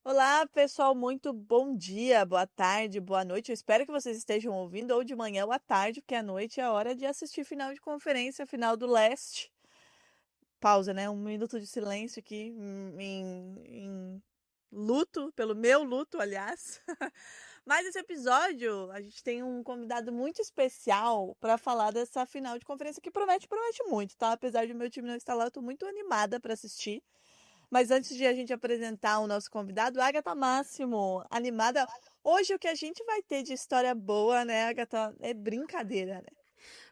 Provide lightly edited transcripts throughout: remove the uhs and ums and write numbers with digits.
Olá, pessoal, muito bom dia, boa tarde, boa noite. Eu espero que vocês estejam ouvindo ou de manhã ou à tarde, porque à noite é hora de assistir final de conferência, final do leste. Pausa, né? Um minuto de silêncio aqui em luto, pelo meu luto, aliás. Mas esse episódio, a gente tem um convidado muito especial para falar dessa final de conferência que promete muito, tá? Apesar de meu time não estar lá, eu tô muito animada para assistir. Mas antes de a gente apresentar o nosso convidado, Agatha Máximo, animada. Hoje o que a gente vai ter de história boa, né, Agatha? É brincadeira, né?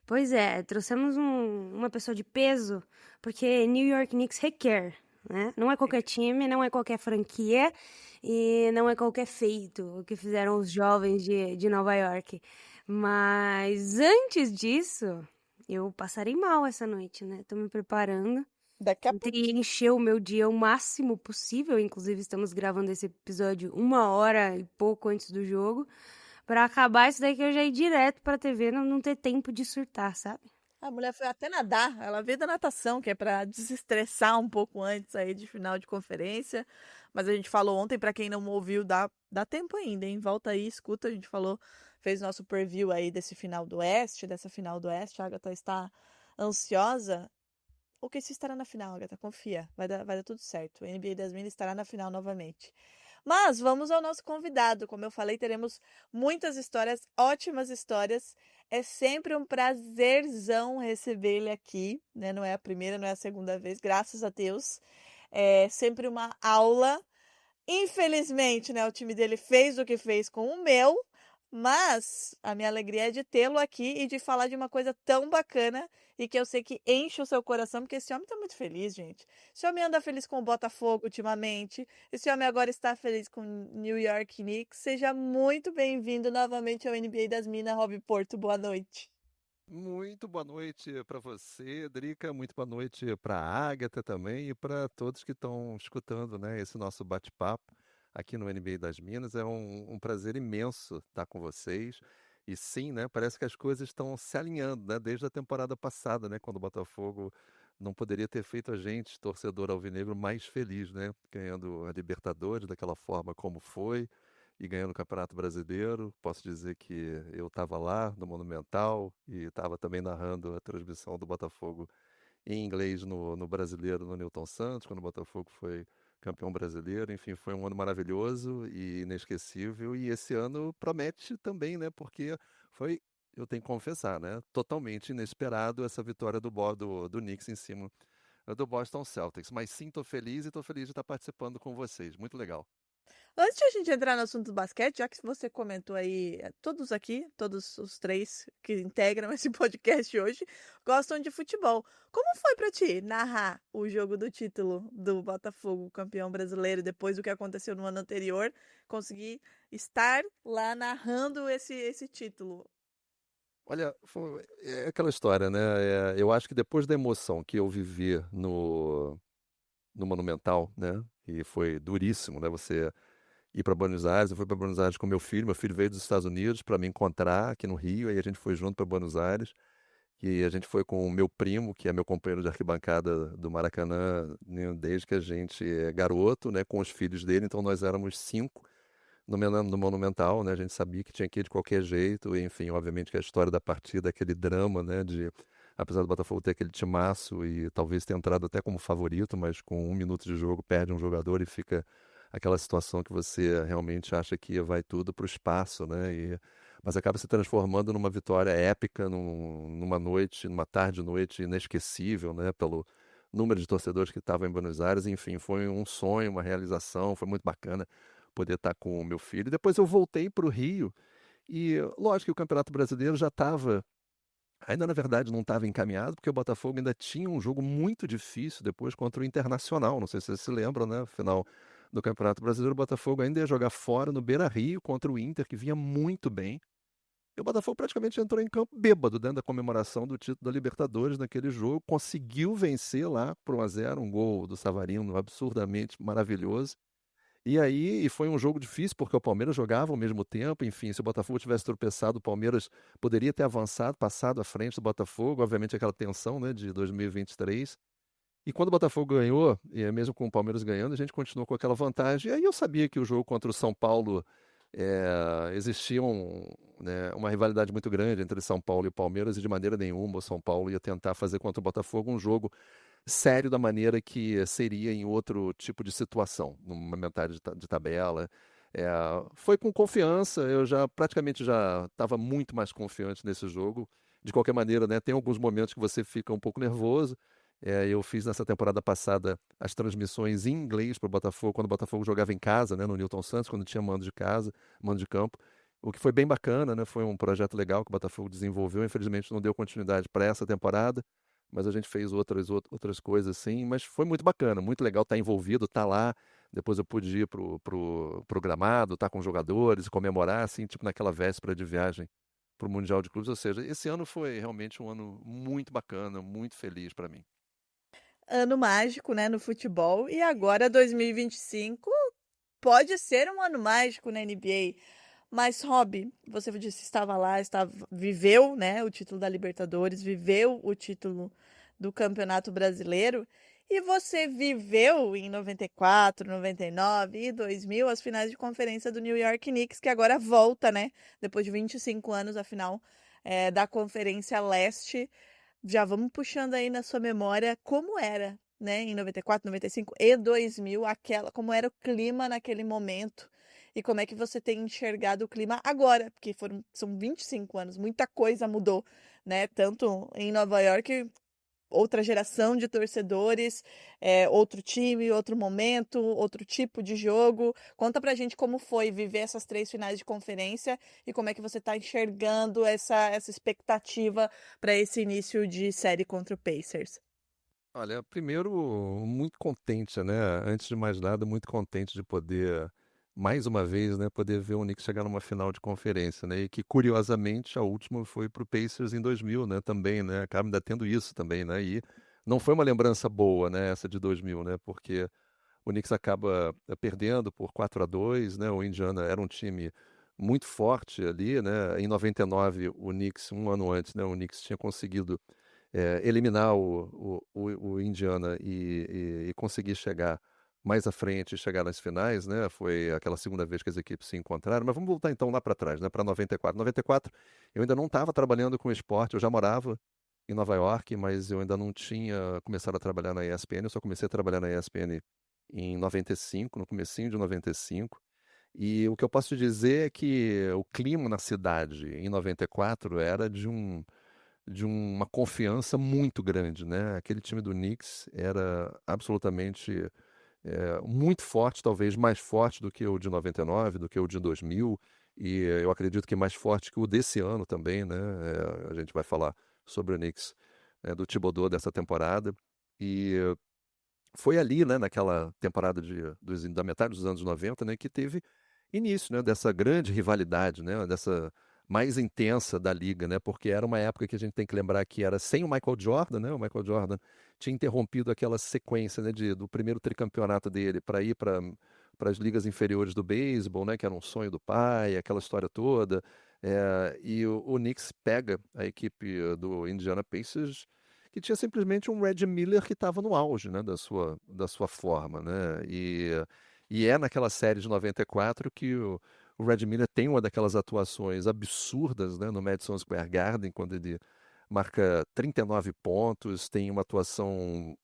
Pois é, trouxemos uma pessoa de peso, porque New York Knicks requer, né? Não é qualquer time, não é qualquer franquia e não é qualquer feito o que fizeram os jovens de Nova York. Mas antes disso, eu passarei mal essa noite, né? Tô me preparando. Daqui a Tentei pouquinho. encher o meu dia o máximo possível, inclusive estamos gravando esse episódio 1 hora e pouco antes do jogo. Pra acabar isso daí que eu já ir direto pra TV, não ter tempo de surtar, sabe? A mulher foi até nadar, ela veio da natação, que é para desestressar um pouco antes aí de final de conferência. Mas a gente falou ontem, para quem não ouviu, dá tempo ainda, hein? Volta aí, escuta, a gente falou, fez nosso preview aí desse final do Oeste, dessa final do Oeste. A Agatha está ansiosa. O que se estará na final, Agatha? Confia, vai dar tudo certo. O NBA das Minas estará na final novamente. Mas vamos ao nosso convidado. Como eu falei, teremos muitas histórias, ótimas histórias. É sempre um prazerzão receber ele aqui, né? Não é a primeira, não é a segunda vez, graças a Deus. É sempre uma aula. Infelizmente, né, o time dele fez o que fez com o meu, mas a minha alegria é de tê-lo aqui e de falar de uma coisa tão bacana e que eu sei que enche o seu coração, porque esse homem tá muito feliz, gente. Esse homem anda feliz com o Botafogo ultimamente. Esse homem agora está feliz com o New York Knicks. Seja muito bem-vindo novamente ao NBA das Minas, Rob Porto. Boa noite. Muito boa noite para você, Drica. Muito boa noite para a Ágata também e para todos que estão escutando, né, esse nosso bate-papo aqui no NBA das Minas. É um prazer imenso estar com vocês. E sim, né, parece que as coisas estão se alinhando, né, desde a temporada passada, né, quando o Botafogo não poderia ter feito a gente, torcedor alvinegro, mais feliz, né, ganhando a Libertadores daquela forma como foi e ganhando o Campeonato Brasileiro. Posso dizer que eu estava lá no Monumental e estava também narrando a transmissão do Botafogo em inglês no Brasileiro, no Newton Santos, quando o Botafogo foi campeão brasileiro. Enfim, foi um ano maravilhoso e inesquecível. E esse ano promete também, né? Porque foi, eu tenho que confessar, né? Totalmente inesperado essa vitória do Knicks em cima do Boston Celtics. Mas sim, estou feliz e estou feliz de estar participando com vocês. Muito legal. Antes de a gente entrar no assunto do basquete, já que você comentou aí, todos aqui, todos os três que integram esse podcast hoje, gostam de futebol. Como foi pra ti narrar o jogo do título do Botafogo, campeão brasileiro, depois do que aconteceu no ano anterior, conseguir estar lá narrando esse título? Olha, é aquela história, né? Eu acho que depois da emoção que eu vivi no Monumental, né? E foi duríssimo, né? Você ir para Buenos Aires. Eu fui para Buenos Aires com meu filho. Meu filho veio dos Estados Unidos para me encontrar aqui no Rio. Aí a gente foi junto para Buenos Aires. E a gente foi com o meu primo, que é meu companheiro de arquibancada do Maracanã, né, desde que a gente é garoto, né? Com os filhos dele. Então nós éramos cinco no Monumental, né? A gente sabia que tinha que ir de qualquer jeito, e, enfim, obviamente que a história da partida, aquele drama, né? Apesar do Botafogo ter aquele timaço e talvez ter entrado até como favorito, mas com 1 minuto de jogo perde um jogador e fica aquela situação que você realmente acha que vai tudo para o espaço, né? Mas acaba se transformando numa vitória épica, numa noite, numa tarde-noite inesquecível, né? Pelo número de torcedores que estavam em Buenos Aires. Enfim, foi um sonho, uma realização, foi muito bacana poder estar com o meu filho. Depois eu voltei para o Rio e, lógico que o Campeonato Brasileiro já estava, ainda na verdade não estava encaminhado, porque o Botafogo ainda tinha um jogo muito difícil depois contra o Internacional. Não sei se vocês se lembram, né? Final do Campeonato Brasileiro, o Botafogo ainda ia jogar fora no Beira-Rio contra o Inter, que vinha muito bem. E o Botafogo praticamente entrou em campo bêbado dentro da comemoração do título da Libertadores naquele jogo. Conseguiu vencer lá por 1-0, um gol do Savarino absurdamente maravilhoso. E aí, e foi um jogo difícil, porque o Palmeiras jogava ao mesmo tempo. Enfim, se o Botafogo tivesse tropeçado, o Palmeiras poderia ter avançado, passado à frente do Botafogo. Obviamente, aquela tensão, né, de 2023. E quando o Botafogo ganhou, e mesmo com o Palmeiras ganhando, a gente continuou com aquela vantagem. E aí eu sabia que o jogo contra o São Paulo existia né, uma rivalidade muito grande entre São Paulo e Palmeiras, e de maneira nenhuma o São Paulo ia tentar fazer contra o Botafogo um jogo sério da maneira que seria em outro tipo de situação, numa metade de tabela. É, foi com confiança, eu já praticamente já estava muito mais confiante nesse jogo. De qualquer maneira, né, tem alguns momentos que você fica um pouco nervoso. Eu fiz nessa temporada passada as transmissões em inglês para o Botafogo, quando o Botafogo jogava em casa, né, no Newton Santos, quando tinha mando de casa, mando de campo. O que foi bem bacana, né? Foi um projeto legal que o Botafogo desenvolveu. Infelizmente não deu continuidade para essa temporada, mas a gente fez outras coisas assim. Mas foi muito bacana, muito legal estar envolvido, estar lá. Depois eu pude ir pro gramado, estar com os jogadores, comemorar, assim, tipo naquela véspera de viagem para o Mundial de Clubes. Ou seja, esse ano foi realmente um ano muito bacana, muito feliz para mim. Ano mágico, né, no futebol. E agora, 2025, pode ser um ano mágico na NBA. Mas, Rob, você disse que estava lá, viveu, né, o título da Libertadores, viveu o título do Campeonato Brasileiro. E você viveu em 94, 99 e 2000 as finais de conferência do New York Knicks, que agora volta, né? Depois de 25 anos, a final da Conferência Leste. Já vamos puxando aí na sua memória como era, né, em 94, 95 e 2000, como era o clima naquele momento e como é que você tem enxergado o clima agora, porque são 25 anos, muita coisa mudou, né, tanto em Nova York, outra geração de torcedores, outro time, outro momento, outro tipo de jogo. Conta pra gente como foi viver essas 3 finais de conferência e como é que você tá enxergando essa expectativa para esse início de série contra o Pacers. Olha, primeiro, muito contente, né? Antes de mais nada, muito contente de poder, mais uma vez, né, poder ver o Knicks chegar numa final de conferência, né? E que, curiosamente, a última foi para o Pacers em 2000, né? Também, né? Acaba ainda tendo isso também, né? E não foi uma lembrança boa, né? Essa de 2000, né? Porque o Knicks acaba perdendo por 4-2, né? O Indiana era um time muito forte ali, né? Em 99, o Knicks, um ano antes, né? O Knicks tinha conseguido eliminar o Indiana e conseguir chegar mais à frente e chegar nas finais, né? Foi aquela segunda vez que as equipes se encontraram. Mas vamos voltar então lá para trás, né? Para 94. 94, eu ainda não estava trabalhando com esporte, eu já morava em Nova York, mas eu ainda não tinha começado a trabalhar na ESPN. Eu só comecei a trabalhar na ESPN em 95, no comecinho de 95. E o que eu posso te dizer é que o clima na cidade em 94 era de uma confiança muito grande, né? Aquele time do Knicks era absolutamente muito forte, talvez mais forte do que o de 99, do que o de 2000, e eu acredito que mais forte que o desse ano também, né? A gente vai falar sobre o Knicks do Thibodeau dessa temporada, e foi ali, né, naquela temporada da metade dos anos 90, né, que teve início, né, dessa grande rivalidade, né, dessa mais intensa da liga, né, porque era uma época que a gente tem que lembrar que era sem o Michael Jordan, né, o Michael Jordan tinha interrompido aquela sequência, né, do primeiro tricampeonato dele para ir para as ligas inferiores do beisebol, né, que era um sonho do pai, aquela história toda, e o Knicks pega a equipe do Indiana Pacers, que tinha simplesmente um Reggie Miller que estava no auge, né, da sua forma, né, e é naquela série de 94 que o Reggie Miller tem uma daquelas atuações absurdas, né, no Madison Square Garden, quando ele marca 39 pontos, tem uma atuação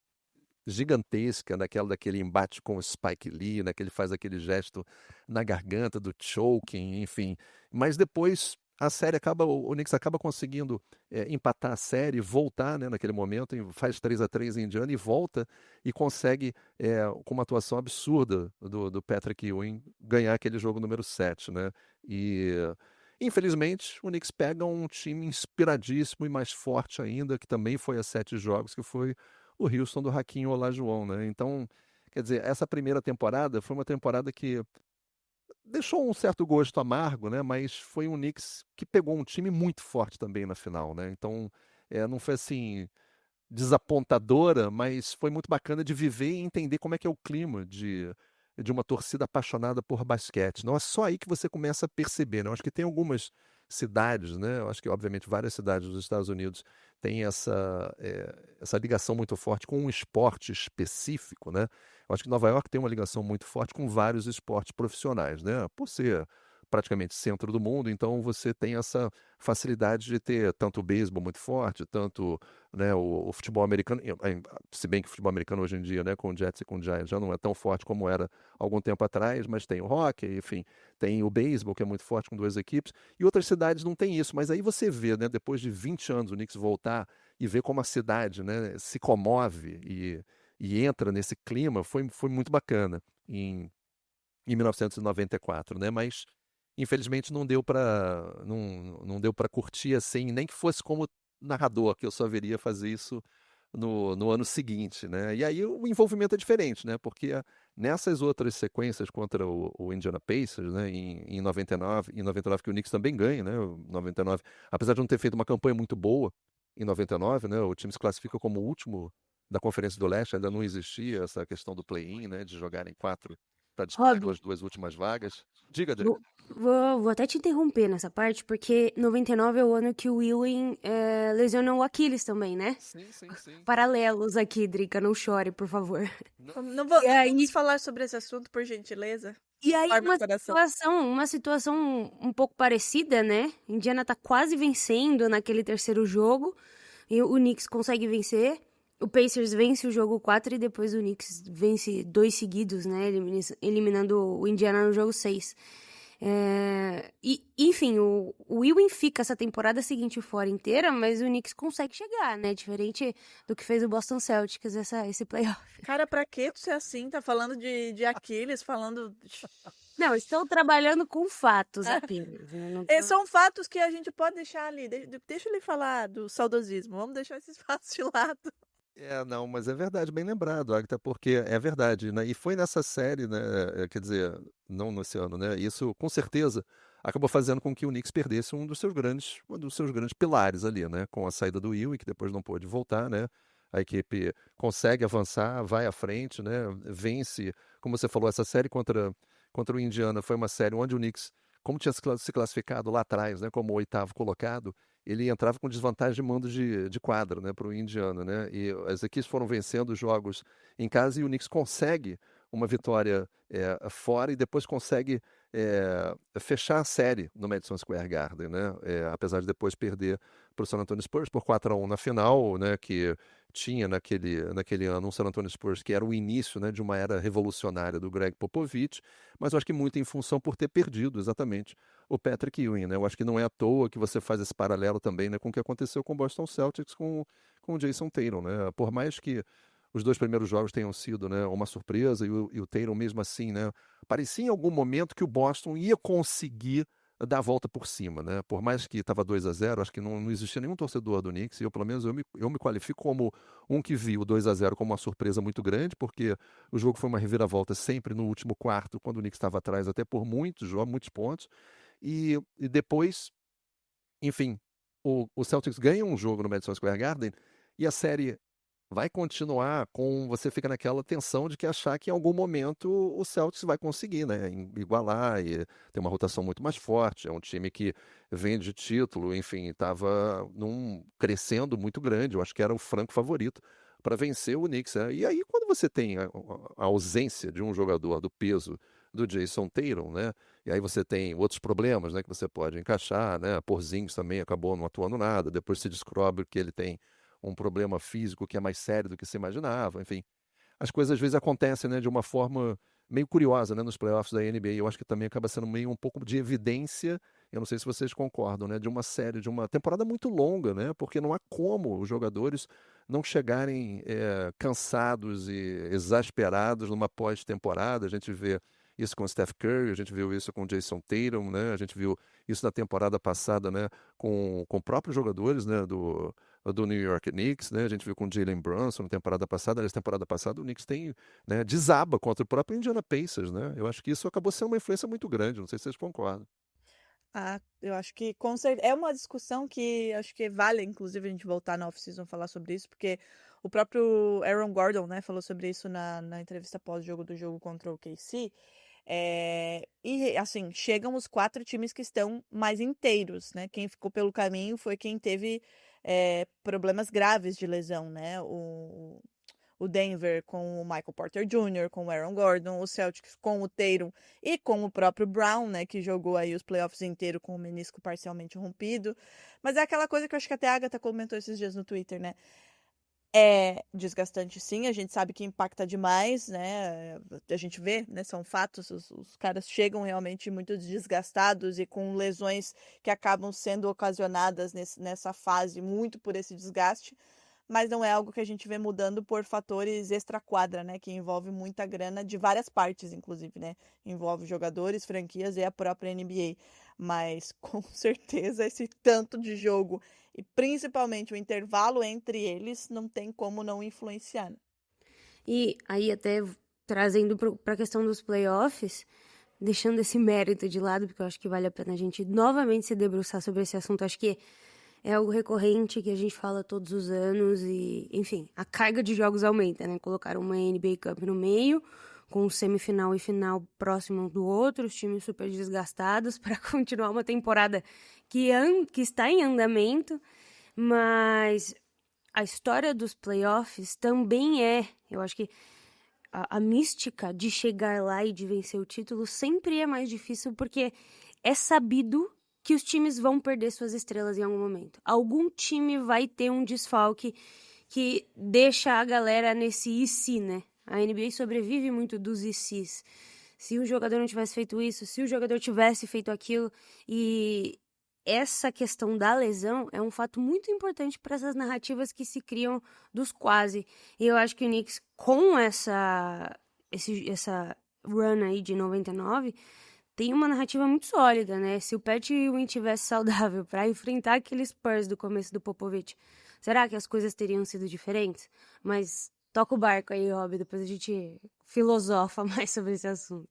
gigantesca daquele embate com o Spike Lee, né, que ele faz aquele gesto na garganta do choking, enfim. Mas depois a série o Knicks acaba conseguindo empatar a série, voltar, né, naquele momento, faz 3-3 em Indiana e volta e consegue, com uma atuação absurda do Patrick Ewing, ganhar aquele jogo número 7, né? E infelizmente o Knicks pega um time inspiradíssimo e mais forte ainda, que também foi a 7 jogos, que foi o Houston do Hakeem Olajuwon, né? Então, quer dizer, essa primeira temporada foi uma temporada que deixou um certo gosto amargo, né? Mas foi um Knicks que pegou um time muito forte também na final, né? Então, não foi assim desapontadora, mas foi muito bacana de viver e entender como é que é o clima de uma torcida apaixonada por basquete. Não é só aí que você começa a perceber, né? Eu acho que tem algumas cidades, né? Eu acho que, obviamente, várias cidades dos Estados Unidos têm essa ligação muito forte com um esporte específico, né? Eu acho que Nova York tem uma ligação muito forte com vários esportes profissionais, né? Por ser praticamente centro do mundo, então você tem essa facilidade de ter tanto o beisebol muito forte, tanto, né, o futebol americano, se bem que o futebol americano hoje em dia, né, com o Jets e com o Giants já não é tão forte como era algum tempo atrás, mas tem o hockey, enfim, tem o beisebol que é muito forte com duas equipes, e outras cidades não tem isso, mas aí você vê, né, depois de 20 anos o Knicks voltar e ver como a cidade, né, se comove e entra nesse clima, foi muito bacana em 1994, né? Mas infelizmente não deu para curtir assim, nem que fosse como narrador, que eu só viria fazer isso no ano seguinte, né? E aí o envolvimento é diferente, né? Porque nessas outras sequências contra o Indiana Pacers, né? Em 99 que o Knicks também ganha, né? O 99, apesar de não ter feito uma campanha muito boa em 99, né? O time se classifica como o último da Conferência do Leste, ainda não existia essa questão do play-in, né? De jogarem quatro para disputar Rob, pelas duas últimas vagas. Diga, Adriano. vou até te interromper nessa parte, porque 99 é o ano que o Ewing lesionou o Aquiles também, né? Sim, sim, sim. Paralelos aqui, Drica, não chore, por favor. Não, E Não vamos aí, falar sobre esse assunto, por gentileza. e aí Corta meu coração. uma situação um pouco parecida, né? Indiana tá quase vencendo naquele terceiro jogo, e o Knicks consegue vencer. O Pacers vence o jogo 4 e depois o Knicks vence 2 seguidos, né? Eliminando o Indiana no jogo 6. Enfim, o Ewing fica essa temporada seguinte fora inteira, mas o Knicks consegue chegar, né? Diferente do que fez o Boston Celtics esse playoff. Cara, pra que tu ser assim? Tá falando de Aquiles, falando. Não, estou trabalhando com fatos apenas. Né? Não tô- São fatos que a gente pode deixar ali. Deixa ele falar do saudosismo. Vamos deixar esses fatos de lado. não, mas é verdade, bem lembrado, Agatha, porque é verdade, né? E foi nessa série, né? Quer dizer, não nesse ano, né? Isso, com certeza, acabou fazendo com que o Knicks perdesse um dos seus grandes pilares ali, né? Com a saída do Ewing, que depois não pôde voltar, né? A equipe consegue avançar, vai à frente, né? Vence, como você falou, essa série contra o Indiana foi uma série onde o Knicks, como tinha se classificado lá atrás, né? Como o oitavo colocado, ele entrava com desvantagem de mando de quadra, né, para o Indiana, né? E as equipes foram vencendo os jogos em casa e o Knicks consegue uma vitória fora e depois consegue fechar a série no Madison Square Garden, né? Apesar de depois perder para o San Antonio Spurs por 4-1 na final, né? Que tinha naquele ano um San Antonio Spurs que era o início, né, de uma era revolucionária do Greg Popovich, mas eu acho que muito em função por ter perdido exatamente o Patrick Ewing, né? Eu acho que não é à toa que você faz esse paralelo também, né, com o que aconteceu com o Boston Celtics com o Jason Tatum, né? Por mais que os dois primeiros jogos tenham sido, né, uma surpresa e o Tatum mesmo assim, né, parecia em algum momento que o Boston ia conseguir dar a volta por cima, né? Por mais que estava 2-0, acho que não existia nenhum torcedor do Knicks, e eu pelo menos eu me qualifico como um que viu o 2-0 como uma surpresa muito grande, porque o jogo foi uma reviravolta sempre no último quarto, quando o Knicks estava atrás até por muitos pontos, e depois, enfim, o Celtics ganha um jogo no Madison Square Garden e a série vai continuar com você fica naquela tensão de que achar que em algum momento o Celtics vai conseguir, né, igualar e ter uma rotação muito mais forte. É um time que vem de título, enfim, estava crescendo muito grande. Eu acho que era o franco favorito para vencer o Knicks, né? E aí quando você tem a ausência de um jogador do peso do Jason Tatum, né? E aí você tem outros problemas, né, que você pode encaixar, né? Porzingis também acabou não atuando nada. Depois se descobre que ele tem um problema físico que é mais sério do que se imaginava, enfim. As coisas às vezes acontecem, né, de uma forma meio curiosa, né, nos playoffs da NBA. Eu acho que também acaba sendo meio um pouco de evidência, eu não sei se vocês concordam, né, de uma série, de uma temporada muito longa, né, porque não há como os jogadores não chegarem cansados e exasperados numa pós-temporada. A gente vê isso com o Steph Curry, a gente viu isso com o Jason Tatum, né, a gente viu isso na temporada passada, né, com próprios jogadores, né, do New York Knicks, né? A gente viu com o Jalen Brunson na temporada passada. Aliás, temporada passada o Knicks tem, né, desaba contra o próprio Indiana Pacers, né? Eu acho que isso acabou sendo uma influência muito grande. Não sei se vocês concordam. Eu acho que com certeza é uma discussão que acho que vale, inclusive, a gente voltar na off-season falar sobre isso, porque o próprio Aaron Gordon, né, falou sobre isso na entrevista pós-jogo do jogo contra o KC. E, assim, chegam os 4 times que estão mais inteiros, né? Quem ficou pelo caminho foi quem teve problemas graves de lesão, né? O Denver com o Michael Porter Jr., com o Aaron Gordon, o Celtics com o Tatum e com o próprio Brown, né, que jogou aí os playoffs inteiro com o menisco parcialmente rompido. Mas é aquela coisa que eu acho que até a Agatha comentou esses dias no Twitter, né? É desgastante, sim, a gente sabe que impacta demais, né? A gente vê, né? São fatos, os caras chegam realmente muito desgastados e com lesões que acabam sendo ocasionadas nessa fase muito por esse desgaste, mas não é algo que a gente vê mudando por fatores extra-quadra, né? Que envolve muita grana de várias partes, inclusive, né? Envolve jogadores, franquias e a própria NBA. Mas com certeza esse tanto de jogo e principalmente o intervalo entre eles não tem como não influenciar. E aí, até trazendo para a questão dos playoffs, deixando esse mérito de lado, porque eu acho que vale a pena a gente novamente se debruçar sobre esse assunto. Acho que é algo recorrente que a gente fala todos os anos e, enfim, a carga de jogos aumenta, né? Colocaram uma NBA Cup no meio, com semifinal e final próximo um do outro, os times super desgastados para continuar uma temporada que está em andamento, mas a história dos playoffs também eu acho que a mística de chegar lá e de vencer o título sempre é mais difícil porque é sabido que os times vão perder suas estrelas em algum momento. Algum time vai ter um desfalque que deixa a galera nesse e se, né? A NBA sobrevive muito dos e se's. Se o jogador não tivesse feito isso, se o jogador tivesse feito aquilo. E essa questão da lesão é um fato muito importante para essas narrativas que se criam dos quase. E eu acho que o Knicks, com essa run aí de 99, tem uma narrativa muito sólida, né? Se o Pat Ewing tivesse saudável para enfrentar aqueles Spurs do começo do Popovich, será que as coisas teriam sido diferentes? Mas toca o barco aí, Rob, depois a gente filosofa mais sobre esse assunto.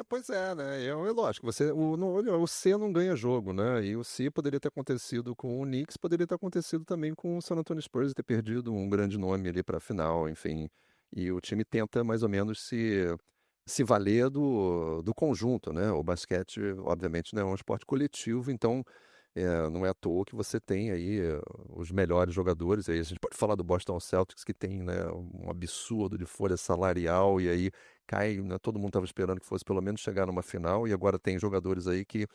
Pois é, né? É lógico, o C não ganha jogo, né? E o C poderia ter acontecido com o Knicks, poderia ter acontecido também com o San Antonio Spurs e ter perdido um grande nome ali para a final, enfim. E o time tenta mais ou menos se valer do conjunto, né? O basquete, obviamente, não é um esporte coletivo, então não é à toa que você tem aí os melhores jogadores. Aí a gente pode falar do Boston Celtics, que tem, né, um absurdo de folha salarial, e aí cai, né, todo mundo estava esperando que fosse pelo menos chegar numa final, e agora tem jogadores aí que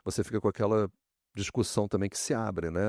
você fica com aquela discussão também que se abre, né?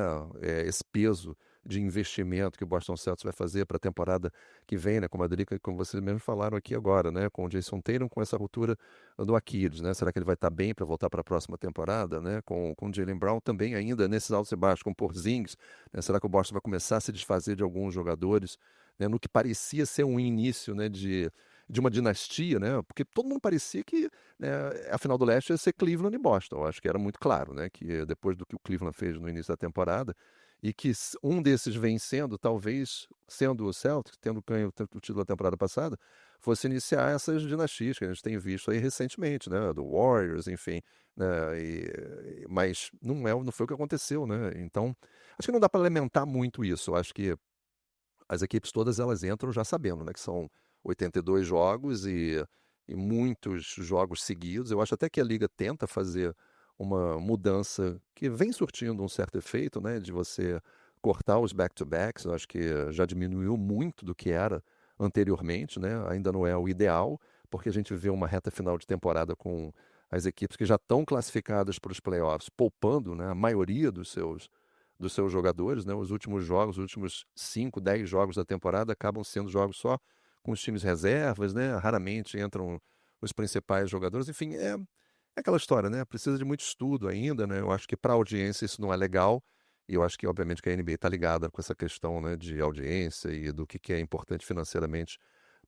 Esse peso de investimento que o Boston Celtics vai fazer para a temporada que vem, né? Com a Drica, como vocês mesmos falaram aqui agora, né? Com o Jason Tatum, com essa ruptura do Aquiles, né? Será que ele vai estar bem para voltar para a próxima temporada, né? Com o Jaylen Brown também ainda nesses altos e baixos, com o Porzingis, né? Será que o Boston vai começar a se desfazer de alguns jogadores, né? No que parecia ser um início, né? De uma dinastia, né? Porque todo mundo parecia que, né, a final do leste ia ser Cleveland e Boston. Eu acho que era muito claro, né? Que depois do que o Cleveland fez no início da temporada, e que um desses vencendo, talvez sendo o Celtics, tendo ganho o título da temporada passada, fosse iniciar essas dinastias que a gente tem visto aí recentemente, né? Do Warriors, enfim, né? Mas não foi o que aconteceu, né? Então, acho que não dá para lamentar muito isso. Eu acho que as equipes todas elas entram já sabendo, né? Que são 82 jogos e muitos jogos seguidos. Eu acho até que a Liga tenta fazer uma mudança que vem surtindo um certo efeito, né? De você cortar os back-to-backs. Eu acho que já diminuiu muito do que era anteriormente, né? Ainda não é o ideal, porque a gente vê uma reta final de temporada com as equipes que já estão classificadas para os playoffs, poupando, né, a maioria dos seus jogadores, né? Os últimos jogos, os últimos 5, 10 jogos da temporada acabam sendo jogos só com os times reservas, né? Raramente entram os principais jogadores. Enfim, é aquela história, né? Precisa de muito estudo ainda, né? Eu acho que para a audiência isso não é legal. E eu acho que, obviamente, que a NBA está ligada com essa questão, né, de audiência e do que é importante financeiramente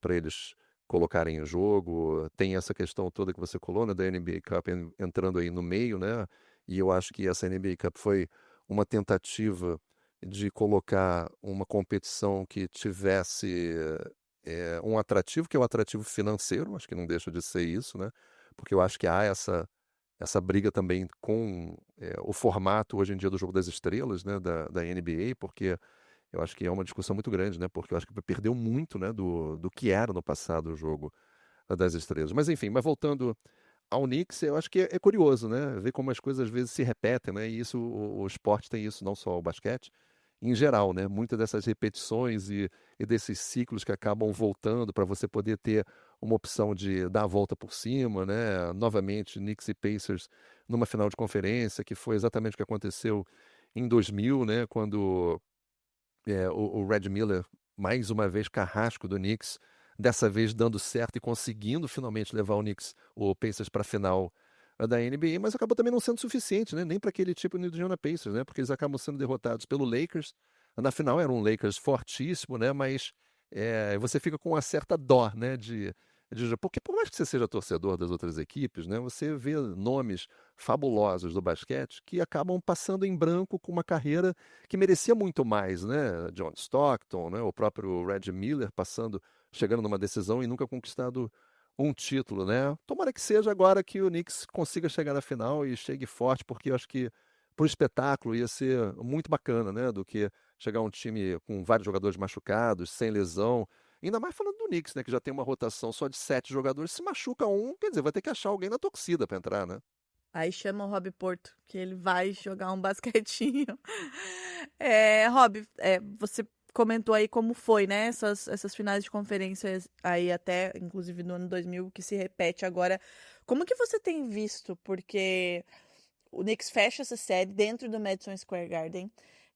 para eles colocarem em jogo. Tem essa questão toda que você colou, né, da NBA Cup entrando aí no meio, né? E eu acho que essa NBA Cup foi uma tentativa de colocar uma competição que tivesse um atrativo, que é o atrativo financeiro, acho que não deixa de ser isso, né? Porque eu acho que há essa briga também com o formato hoje em dia do Jogo das Estrelas, né, da NBA, porque eu acho que é uma discussão muito grande, né? Porque eu acho que perdeu muito, né, do que era no passado o jogo das estrelas. Mas enfim, voltando ao Knicks, eu acho que é curioso, né? Ver como as coisas às vezes se repetem, né? E isso, o esporte tem isso, não só o basquete, em geral, né? Muitas dessas repetições e desses ciclos que acabam voltando para você poder ter uma opção de dar a volta por cima, né? Novamente, Knicks e Pacers numa final de conferência, que foi exatamente o que aconteceu em 2000, né? Quando o Red Miller, mais uma vez carrasco do Knicks, dessa vez dando certo e conseguindo finalmente levar o Pacers para a final da NBA, mas acabou também não sendo suficiente, né? Nem para aquele tipo de Indiana Pacers, né? Porque eles acabam sendo derrotados pelo Lakers. Na final era um Lakers fortíssimo, né? Mas você fica com uma certa dó, né? Porque por mais que você seja torcedor das outras equipes, né? Você vê nomes fabulosos do basquete que acabam passando em branco com uma carreira que merecia muito mais, né? John Stockton, né? O próprio Red Miller chegando numa decisão e nunca conquistado um título, né? Tomara que seja agora que o Knicks consiga chegar na final e chegue forte, porque eu acho que pro espetáculo ia ser muito bacana, né? Do que chegar um time com vários jogadores machucados, sem lesão. Ainda mais falando do Knicks, né? Que já tem uma rotação só de 7 jogadores. Se machuca um, quer dizer, vai ter que achar alguém na torcida para entrar, né? Aí chama o Rob Porto, que ele vai jogar um basquetinho. Rob, você comentou aí como foi, né? Essas finais de conferências aí até, inclusive no ano 2000, que se repete agora. Como que você tem visto? Porque o Knicks fecha essa série dentro do Madison Square Garden,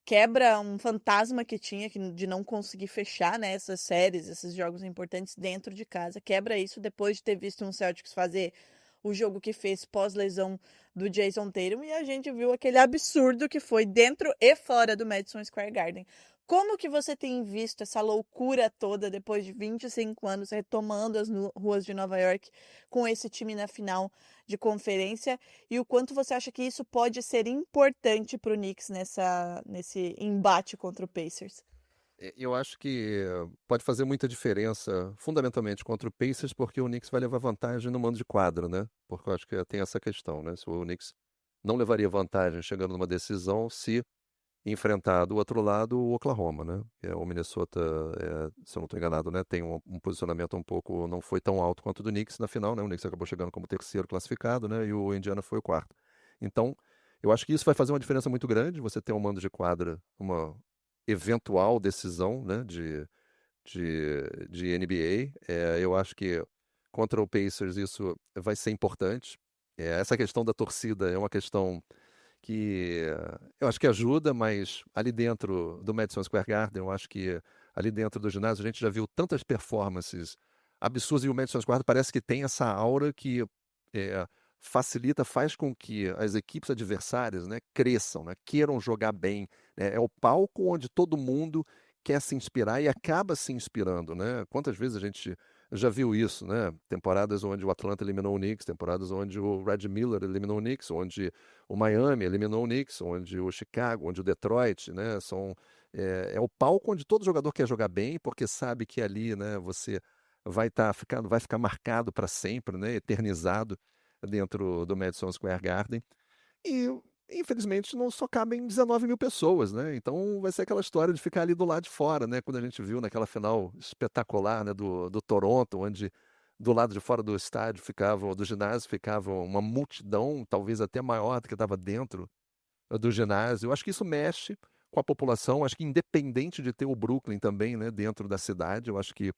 quebra um fantasma que tinha de não conseguir fechar, né, essas séries, esses jogos importantes dentro de casa. Quebra isso depois de ter visto um Celtics fazer o jogo que fez pós-lesão do Jason Tatum, e a gente viu aquele absurdo que foi dentro e fora do Madison Square Garden. Como que você tem visto essa loucura toda depois de 25 anos retomando as ruas de Nova York com esse time na final de conferência, e o quanto você acha que isso pode ser importante para o Knicks nesse embate contra o Pacers? Eu acho que pode fazer muita diferença, fundamentalmente, contra o Pacers, porque o Knicks vai levar vantagem no mando de quadra, né? Porque eu acho que tem essa questão, né? Se o Knicks não levaria vantagem chegando numa decisão se enfrentar do outro lado o Oklahoma, né? O Minnesota, se eu não estou enganado, né? Tem um posicionamento um pouco, não foi tão alto quanto o do Knicks na final, né? O Knicks acabou chegando como terceiro classificado, né? E o Indiana foi o quarto. Então, eu acho que isso vai fazer uma diferença muito grande, você ter um mando de quadra, uma eventual decisão, né? De NBA. Eu acho que contra o Pacers isso vai ser importante. Essa questão da torcida é uma questão que eu acho que ajuda, mas ali dentro do Madison Square Garden, eu acho que ali dentro do ginásio a gente já viu tantas performances absurdas e o Madison Square Garden parece que tem essa aura que é, facilita, faz com que as equipes adversárias, né, cresçam, né, queiram jogar bem. Né? É o palco onde todo mundo quer se inspirar e acaba se inspirando, né? Quantas vezes a gente já viu isso, né? Temporadas onde o Atlanta eliminou o Knicks, temporadas onde o Red Miller eliminou o Knicks, onde o Miami eliminou o Knicks, onde o Chicago, onde o Detroit, né? É o palco onde todo jogador quer jogar bem, porque sabe que ali, né, você vai ficar marcado para sempre, né? Eternizado dentro do Madison Square Garden. E, infelizmente, não só cabem 19 mil pessoas, né? Então vai ser aquela história de ficar ali do lado de fora, né? Quando a gente viu naquela final espetacular, né, do Toronto, onde do lado de fora do ginásio ficava uma multidão, talvez até maior do que estava dentro do ginásio. Eu acho que isso mexe com a população, acho que independente de ter o Brooklyn também, né, dentro da cidade, eu acho que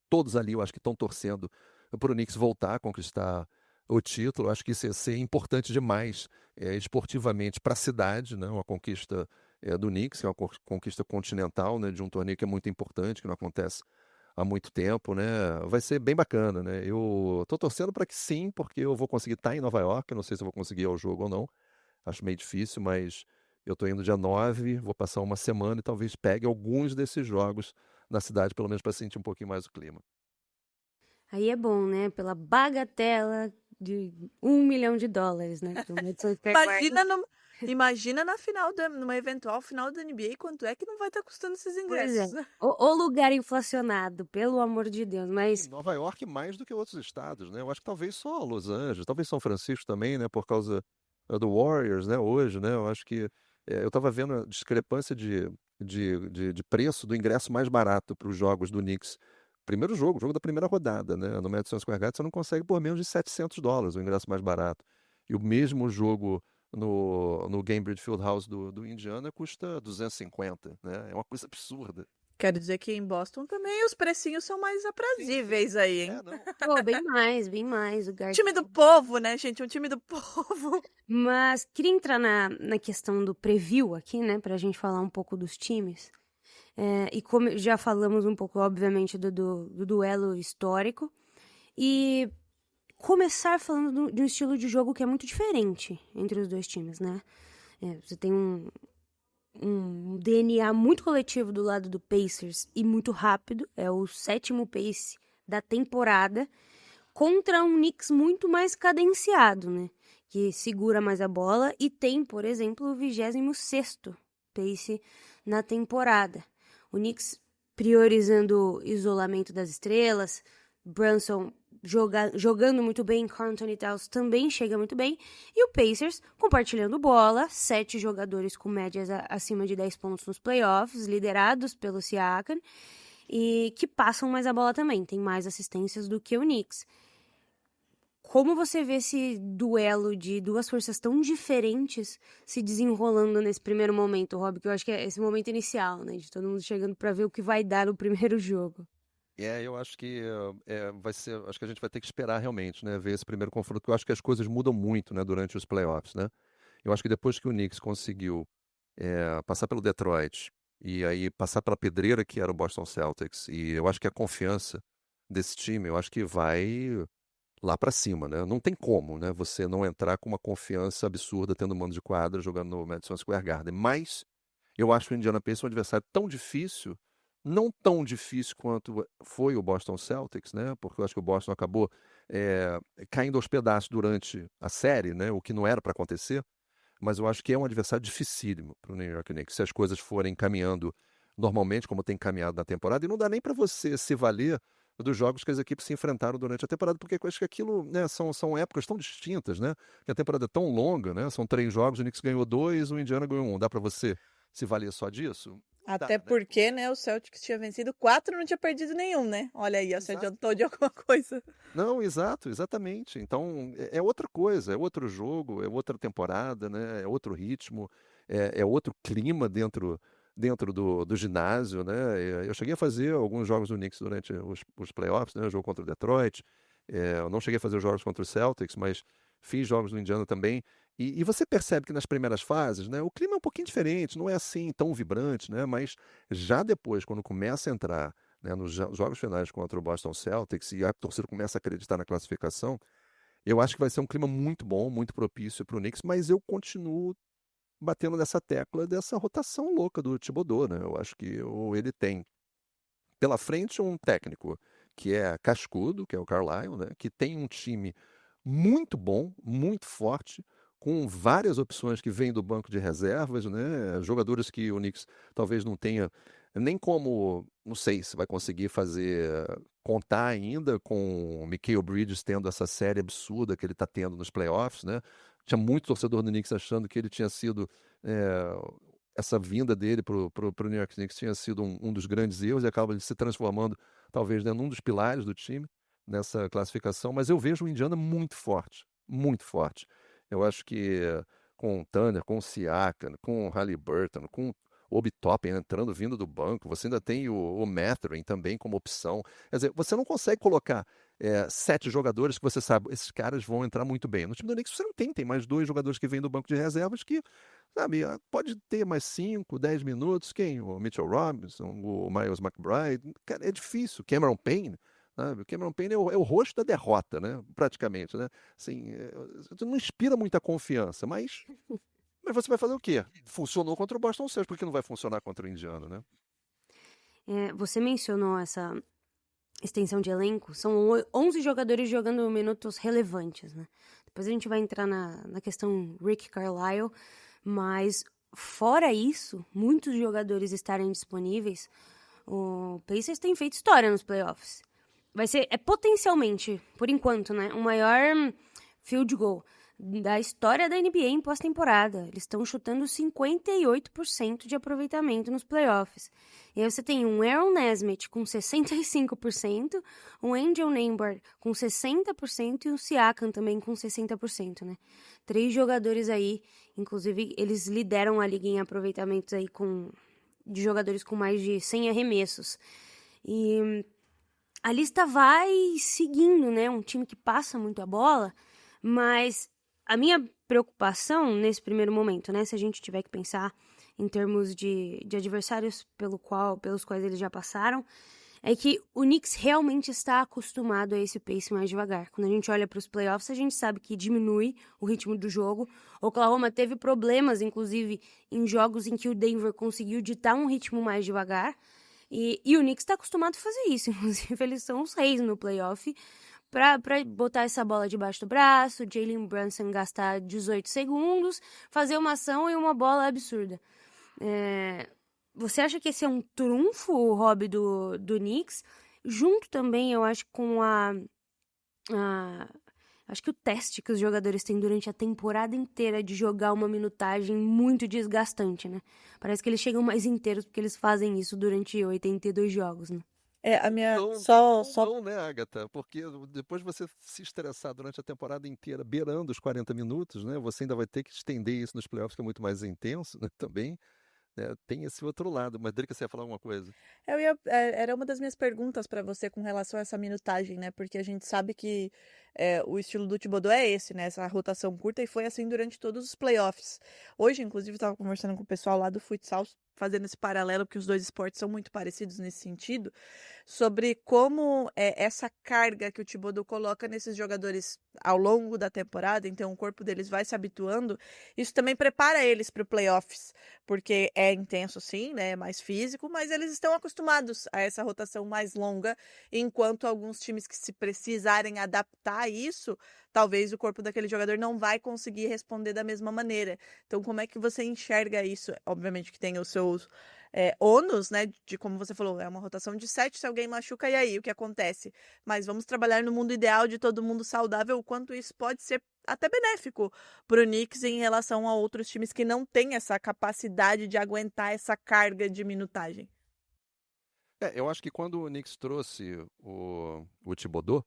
todos ali, eu acho que estão torcendo para o Knicks voltar a conquistar o título. Eu acho que isso ia ser importante demais esportivamente para a cidade, né? Uma conquista do Knicks, que é uma conquista continental, né? De um torneio que é muito importante, que não acontece há muito tempo, né? Vai ser bem bacana, né? Eu estou torcendo para que sim, porque eu vou conseguir estar em Nova York. Eu não sei se eu vou conseguir ir ao jogo ou não. Acho meio difícil, mas eu estou indo dia 9, vou passar uma semana e talvez pegue alguns desses jogos na cidade, pelo menos para sentir um pouquinho mais o clima. Aí é bom, né? Pela bagatela de US$ 1 milhão, né? Do Madison Square Garden. Imagina numa eventual final da NBA, quanto é que não vai estar custando esses Pois é. ingressos, né? O lugar inflacionado, pelo amor de Deus. Em Mas Nova York mais do que outros estados, né? Eu acho que talvez só Los Angeles, talvez São Francisco também, né? Por causa do Warriors, né? Hoje, né? Eu acho que eu estava vendo a discrepância de preço do ingresso mais barato para os jogos do Knicks primeiro jogo da primeira rodada, né? No Madison Square Garden você não consegue por menos de $700, o ingresso mais barato. E o mesmo jogo no Gainbridge Fieldhouse do Indiana custa 250, né? É uma coisa absurda. Quero dizer que em Boston também os precinhos são mais Sim, sim. aprazíveis aí, hein? Não. Pô, bem mais. O Time do povo, né, gente? Um time do povo. Mas queria entrar na questão do preview aqui, né? Pra gente falar um pouco dos times. E como já falamos um pouco, obviamente, do duelo histórico. E começar falando de um estilo de jogo que é muito diferente entre os dois times, né? Você tem um DNA muito coletivo do lado do Pacers e muito rápido. É o 7º pace da temporada contra um Knicks muito mais cadenciado, né? Que segura mais a bola e tem, por exemplo, o 26º pace na temporada. O Knicks priorizando o isolamento das estrelas, Brunson jogando muito bem, Karl Anthony Towns também chega muito bem, e o Pacers compartilhando bola, 7 jogadores com médias acima de 10 pontos nos playoffs, liderados pelo Siakam, e que passam mais a bola também, tem mais assistências do que o Knicks. Como você vê esse duelo de duas forças tão diferentes se desenrolando nesse primeiro momento, Rob? Que eu acho que é esse momento inicial, né? De todo mundo chegando para ver o que vai dar no primeiro jogo. Eu acho que vai ser. Acho que a gente vai ter que esperar realmente, né? Ver esse primeiro confronto, porque eu acho que as coisas mudam muito, né? Durante os playoffs, né? Eu acho que depois que o Knicks conseguiu passar pelo Detroit e aí passar pela pedreira que era o Boston Celtics, e eu acho que a confiança desse time, eu acho que vai lá pra cima, né? Não tem como, né? Você não entrar com uma confiança absurda tendo mando de quadra jogando no Madison Square Garden. Mas eu acho o Indiana Pacers um adversário tão difícil, não tão difícil quanto foi o Boston Celtics, né? Porque eu acho que o Boston acabou caindo aos pedaços durante a série, né? O que não era para acontecer. Mas eu acho que é um adversário dificílimo para o New York Knicks. Se as coisas forem caminhando normalmente, como tem caminhado na temporada, e não dá nem para você se valer dos jogos que as equipes se enfrentaram durante a temporada, porque eu acho que aquilo, né, são épocas tão distintas, né? Que a temporada é tão longa, né? São 3 jogos, o Knicks ganhou 2, o Indiana ganhou 1. Dá para você se valer só disso? Até Dá, né? porque, né, o Celtics tinha vencido 4 e não tinha perdido nenhum, né? Olha aí, ó, se Exato. adiantou de alguma coisa. Não, exatamente. Então, é outra coisa, é outro jogo, é outra temporada, né? É outro ritmo, é outro clima dentro do ginásio, né? Eu cheguei a fazer alguns jogos do Knicks durante os playoffs, né? O jogo contra o Detroit. Eu não cheguei a fazer os jogos contra o Celtics, mas fiz jogos do Indiana também. E você percebe que nas primeiras fases, né, o clima é um pouquinho diferente, não é assim tão vibrante, né? Mas já depois, quando começa a entrar, né, nos jogos finais contra o Boston Celtics e a torcida começa a acreditar na classificação, eu acho que vai ser um clima muito bom, muito propício para o Knicks, mas eu continuo batendo nessa tecla dessa rotação louca do Thibodeau, né? Eu acho que ele tem pela frente um técnico que é cascudo, que é o Carlisle, né? Que tem um time muito bom, muito forte, com várias opções que vêm do banco de reservas, né? Jogadores que o Knicks talvez não tenha nem como, não sei se vai conseguir contar ainda com o Mikal Bridges tendo essa série absurda que ele está tendo nos playoffs, né? Tinha muito torcedor do Knicks achando que ele tinha sido essa vinda dele para o New York Knicks tinha sido um dos grandes erros e acaba se transformando talvez num dos pilares do time nessa classificação, mas eu vejo o Indiana muito forte, muito forte. Eu acho que com o Turner, com o Siakam, com o Haliburton, com o Obi Toppin entrando, vindo do banco, você ainda tem o Mathurin também como opção. Quer dizer, você não consegue colocar 7 jogadores que você sabe, esses caras vão entrar muito bem. No time do Knicks você não tem mais 2 jogadores que vêm do banco de reservas que, sabe, pode ter mais 5, 10 minutos. Quem? O Mitchell Robinson, o Miles McBride. Cara, é difícil. Cameron Payne. Sabe? O Cameron Payne é o rosto da derrota, né? Praticamente, né? Assim, não inspira muita confiança, mas você vai fazer o quê? Funcionou contra o Boston Celtics, por que não vai funcionar contra o Indiana, né? Você mencionou essa extensão de elenco, são 11 jogadores jogando minutos relevantes, né? Depois a gente vai entrar na questão Rick Carlisle, mas fora isso, muitos jogadores estarem disponíveis, o Pacers tem feito história nos playoffs. Vai ser, potencialmente, por enquanto, né, o maior field goal da história da NBA em pós-temporada. Eles estão chutando 58% de aproveitamento nos playoffs. E aí você tem um Aaron Nesmith com 65%, um Angel Nembhard com 60% e o Siakam também com 60%, né? 3 jogadores aí, inclusive eles lideram a liga em aproveitamentos aí de jogadores com mais de 100 arremessos. E a lista vai seguindo, né? Um time que passa muito a bola, mas a minha preocupação nesse primeiro momento, né? Se a gente tiver que pensar em termos de adversários pelos quais eles já passaram, é que o Knicks realmente está acostumado a esse pace mais devagar. Quando a gente olha para os playoffs, a gente sabe que diminui o ritmo do jogo. O Oklahoma teve problemas, inclusive, em jogos em que o Denver conseguiu ditar um ritmo mais devagar. E o Knicks está acostumado a fazer isso. Inclusive, eles são os reis no playoff para botar essa bola debaixo do braço, Jalen Brunson gastar 18 segundos, fazer uma ação e uma bola absurda. Você acha que esse é um trunfo, o hobby do Knicks? Junto também, eu acho, com acho que o teste que os jogadores têm durante a temporada inteira de jogar uma minutagem muito desgastante, né? Parece que eles chegam mais inteiros porque eles fazem isso durante 82 jogos, né? A minha. Não, Só. não, né, Agatha? Porque depois de você se estressar durante a temporada inteira, beirando os 40 minutos, né? Você ainda vai ter que estender isso nos playoffs, que é muito mais intenso, né, também. Né, tem esse outro lado. Mas Drica, você ia falar alguma coisa? Era uma das minhas perguntas para você com relação a essa minutagem, né? Porque a gente sabe que o estilo do Thibodeau é esse, né? Essa rotação curta e foi assim durante todos os playoffs. Hoje, inclusive, estava conversando com o pessoal lá do futsal, fazendo esse paralelo, porque os dois esportes são muito parecidos nesse sentido, sobre como essa carga que o Thibodeau coloca nesses jogadores ao longo da temporada, então o corpo deles vai se habituando, isso também prepara eles para o playoffs, porque é intenso sim, né, é mais físico, mas eles estão acostumados a essa rotação mais longa, enquanto alguns times que se precisarem adaptar a isso, talvez o corpo daquele jogador não vai conseguir responder da mesma maneira. Então, como é que você enxerga isso? Obviamente que tem os seus ônus, né, de como você falou, é uma rotação de 7, se alguém machuca, e aí, o que acontece? Mas vamos trabalhar no mundo ideal de todo mundo saudável, o quanto isso pode ser até benéfico para o Knicks em relação a outros times que não têm essa capacidade de aguentar essa carga de minutagem. Eu acho que quando o Knicks trouxe o Thibodeau,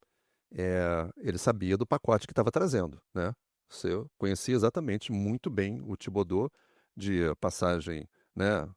ele sabia do pacote que estava trazendo, né? Você conhecia exatamente muito bem o Thibodeau de passagem, né,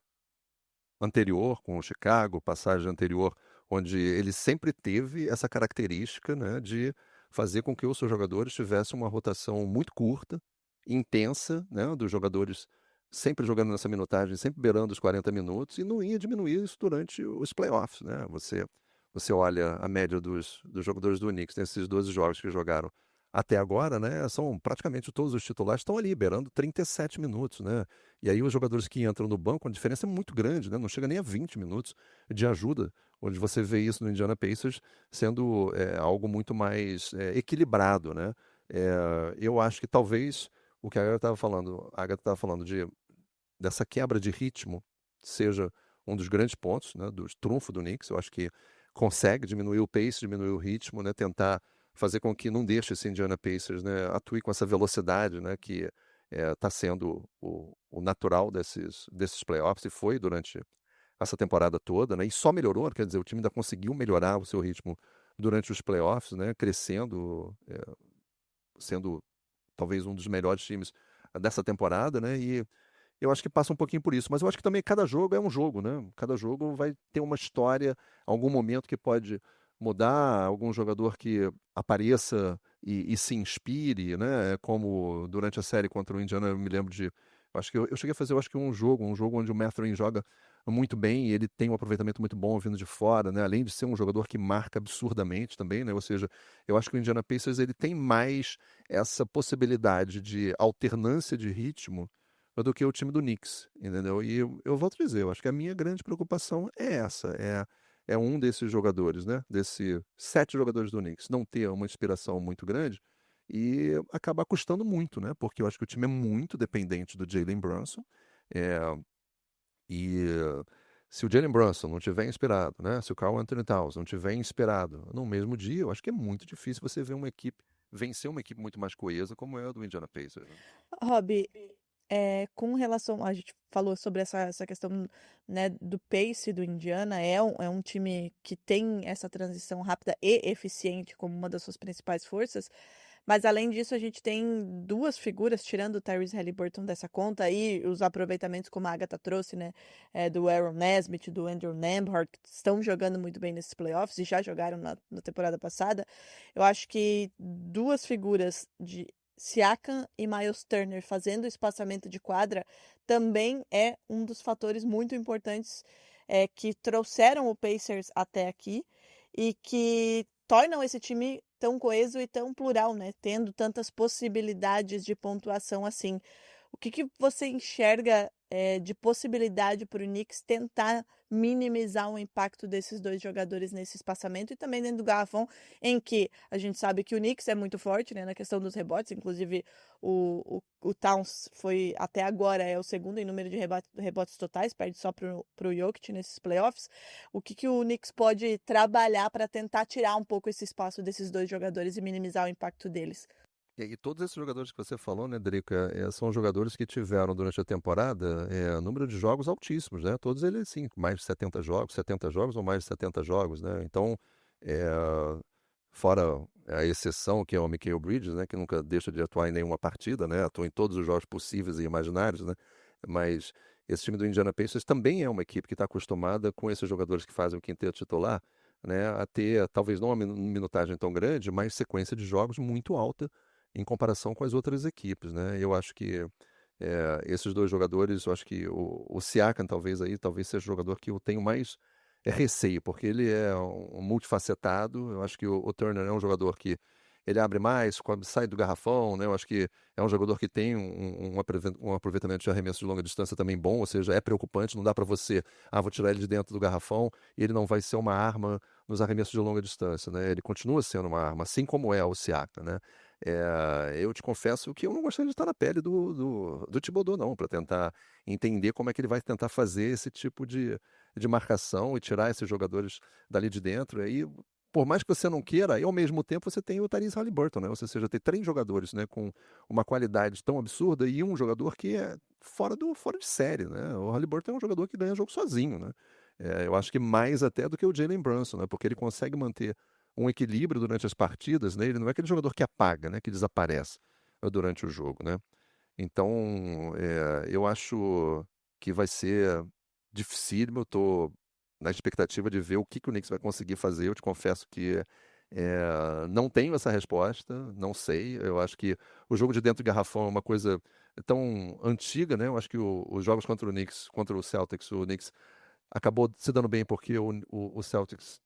anterior com o Chicago, passagem anterior onde ele sempre teve essa característica, né, de fazer com que os seus jogadores tivessem uma rotação muito curta, intensa, né, dos jogadores sempre jogando nessa minutagem, sempre beirando os 40 minutos, e não ia diminuir isso durante os playoffs, né? Você olha a média dos jogadores do Knicks nesses 12 jogos que jogaram até agora, né? São praticamente todos os titulares estão ali, beirando 37 minutos, né? E aí os jogadores que entram no banco, a diferença é muito grande, né? Não chega nem a 20 minutos de ajuda, onde você vê isso no Indiana Pacers sendo algo muito mais equilibrado, né? Eu acho que talvez o que a Agatha estava falando dessa quebra de ritmo seja um dos grandes pontos, né, do trunfo do Knicks. Eu acho que consegue diminuir o pace, diminuir o ritmo, né, tentar fazer com que não deixe esse Indiana Pacers, né, atue com essa velocidade, né, que está sendo o natural desses playoffs, e foi durante essa temporada toda, né, e só melhorou, quer dizer, o time ainda conseguiu melhorar o seu ritmo durante os playoffs, né, crescendo, sendo talvez um dos melhores times dessa temporada, né, e eu acho que passa um pouquinho por isso, mas eu acho que também cada jogo é um jogo, né? Cada jogo vai ter uma história, algum momento que pode mudar, algum jogador que apareça e se inspire, né? Como durante a série contra o Indiana, eu me lembro acho que eu cheguei a fazer, eu acho que um jogo onde o Mathurin joga muito bem e ele tem um aproveitamento muito bom vindo de fora, né? Além de ser um jogador que marca absurdamente também, né? Ou seja, eu acho que o Indiana Pacers ele tem mais essa possibilidade de alternância de ritmo do que o time do Knicks, entendeu? E eu volto a dizer, eu acho que a minha grande preocupação é essa, é um desses jogadores, né? Desses 7 jogadores do Knicks, não ter uma inspiração muito grande e acabar custando muito, né? Porque eu acho que o time é muito dependente do Jalen Brunson, é, e se o Jalen Brunson não tiver inspirado, né? Se o Karl Anthony Towns não tiver inspirado no mesmo dia, eu acho que é muito difícil você ver uma equipe vencer uma equipe muito mais coesa, como é a do Indiana Pacers, né? Rob, com relação, a gente falou sobre essa questão, né, do pace do Indiana, é um time que tem essa transição rápida e eficiente como uma das suas principais forças, mas além disso a gente tem duas figuras, tirando o Tyrese Haliburton dessa conta, e os aproveitamentos como a Agatha trouxe, né, do Aaron Nesmith, do Andrew Nembhard, que estão jogando muito bem nesses playoffs e já jogaram na temporada passada. Eu acho que duas figuras de Siakam e Miles Turner fazendo espaçamento de quadra também é um dos fatores muito importantes que trouxeram o Pacers até aqui e que tornam esse time tão coeso e tão plural, né? Tendo tantas possibilidades de pontuação assim. O que você enxerga de possibilidade para o Knicks tentar minimizar o impacto desses dois jogadores nesse espaçamento e também dentro do garrafão, em que a gente sabe que o Knicks é muito forte, né, na questão dos rebotes, inclusive o Towns foi, até agora, é o segundo em número de rebotes totais, perde só para o Jokic nesses playoffs. O que o Knicks pode trabalhar para tentar tirar um pouco esse espaço desses dois jogadores e minimizar o impacto deles? E todos esses jogadores que você falou, né, Drica, são jogadores que tiveram durante a temporada número de jogos altíssimos, né? Todos eles, sim, mais de 70 jogos ou mais de 70 jogos, né? Então, é, fora a exceção que é o Mikal Bridges, né, que nunca deixa de atuar em nenhuma partida, né? Atua em todos os jogos possíveis e imaginários, né? Mas esse time do Indiana Pacers também é uma equipe que está acostumada com esses jogadores que fazem o quinteto titular, né, a ter, talvez não uma minutagem tão grande, mas sequência de jogos muito alta em comparação com as outras equipes, né? Eu acho que esses dois jogadores, eu acho que o Siakam talvez seja o jogador que eu tenho mais receio, porque ele é um multifacetado. Eu acho que o Turner é um jogador que ele abre mais, sai do garrafão, né? Eu acho que é um jogador que tem um aproveitamento de arremesso de longa distância também bom, ou seja, é preocupante, não dá para você, vou tirar ele de dentro do garrafão e ele não vai ser uma arma nos arremessos de longa distância, né? Ele continua sendo uma arma, assim como é o Siakam, né? Eu te confesso que eu não gostaria de estar na pele do Thibodeau, não, para tentar entender como é que ele vai tentar fazer esse tipo de marcação e tirar esses jogadores dali de dentro. Aí, por mais que você não queira, e ao mesmo tempo você tem o Tyrese Haliburton, né? Ou seja, tem 3 jogadores, né, com uma qualidade tão absurda e um jogador que é fora de série, né? O Haliburton é um jogador que ganha jogo sozinho, né? Eu acho que mais até do que o Jalen Brunson, né? Porque ele consegue manter um equilíbrio durante as partidas, né? Ele não é aquele jogador que apaga, né? Que desaparece durante o jogo, né? Então, eu acho que vai ser dificílimo. Eu estou na expectativa de ver o que o Knicks vai conseguir fazer. Eu te confesso que não tenho essa resposta, não sei. Eu acho que o jogo de dentro do garrafão é uma coisa tão antiga, né? Eu acho que os jogos contra o Knicks, contra o Celtics, o Knicks acabou se dando bem porque o Celtics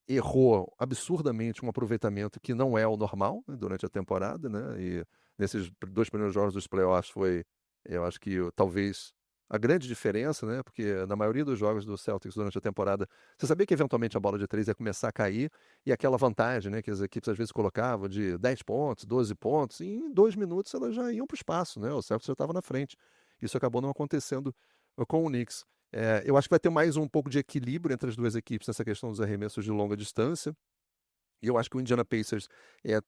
errou absurdamente um aproveitamento que não é o normal, né, durante a temporada, né? E nesses 2 primeiros jogos dos playoffs foi, eu acho que talvez a grande diferença, né? Porque na maioria dos jogos do Celtics durante a temporada, você sabia que eventualmente a bola de 3 ia começar a cair e aquela vantagem, né, que as equipes às vezes colocavam de 10 pontos, 12 pontos, e em 2 minutos elas já iam para o espaço, né? O Celtics já estava na frente. Isso acabou não acontecendo com o Knicks. Eu acho que vai ter mais um pouco de equilíbrio entre as duas equipes nessa questão dos arremessos de longa distância. E eu acho que o Indiana Pacers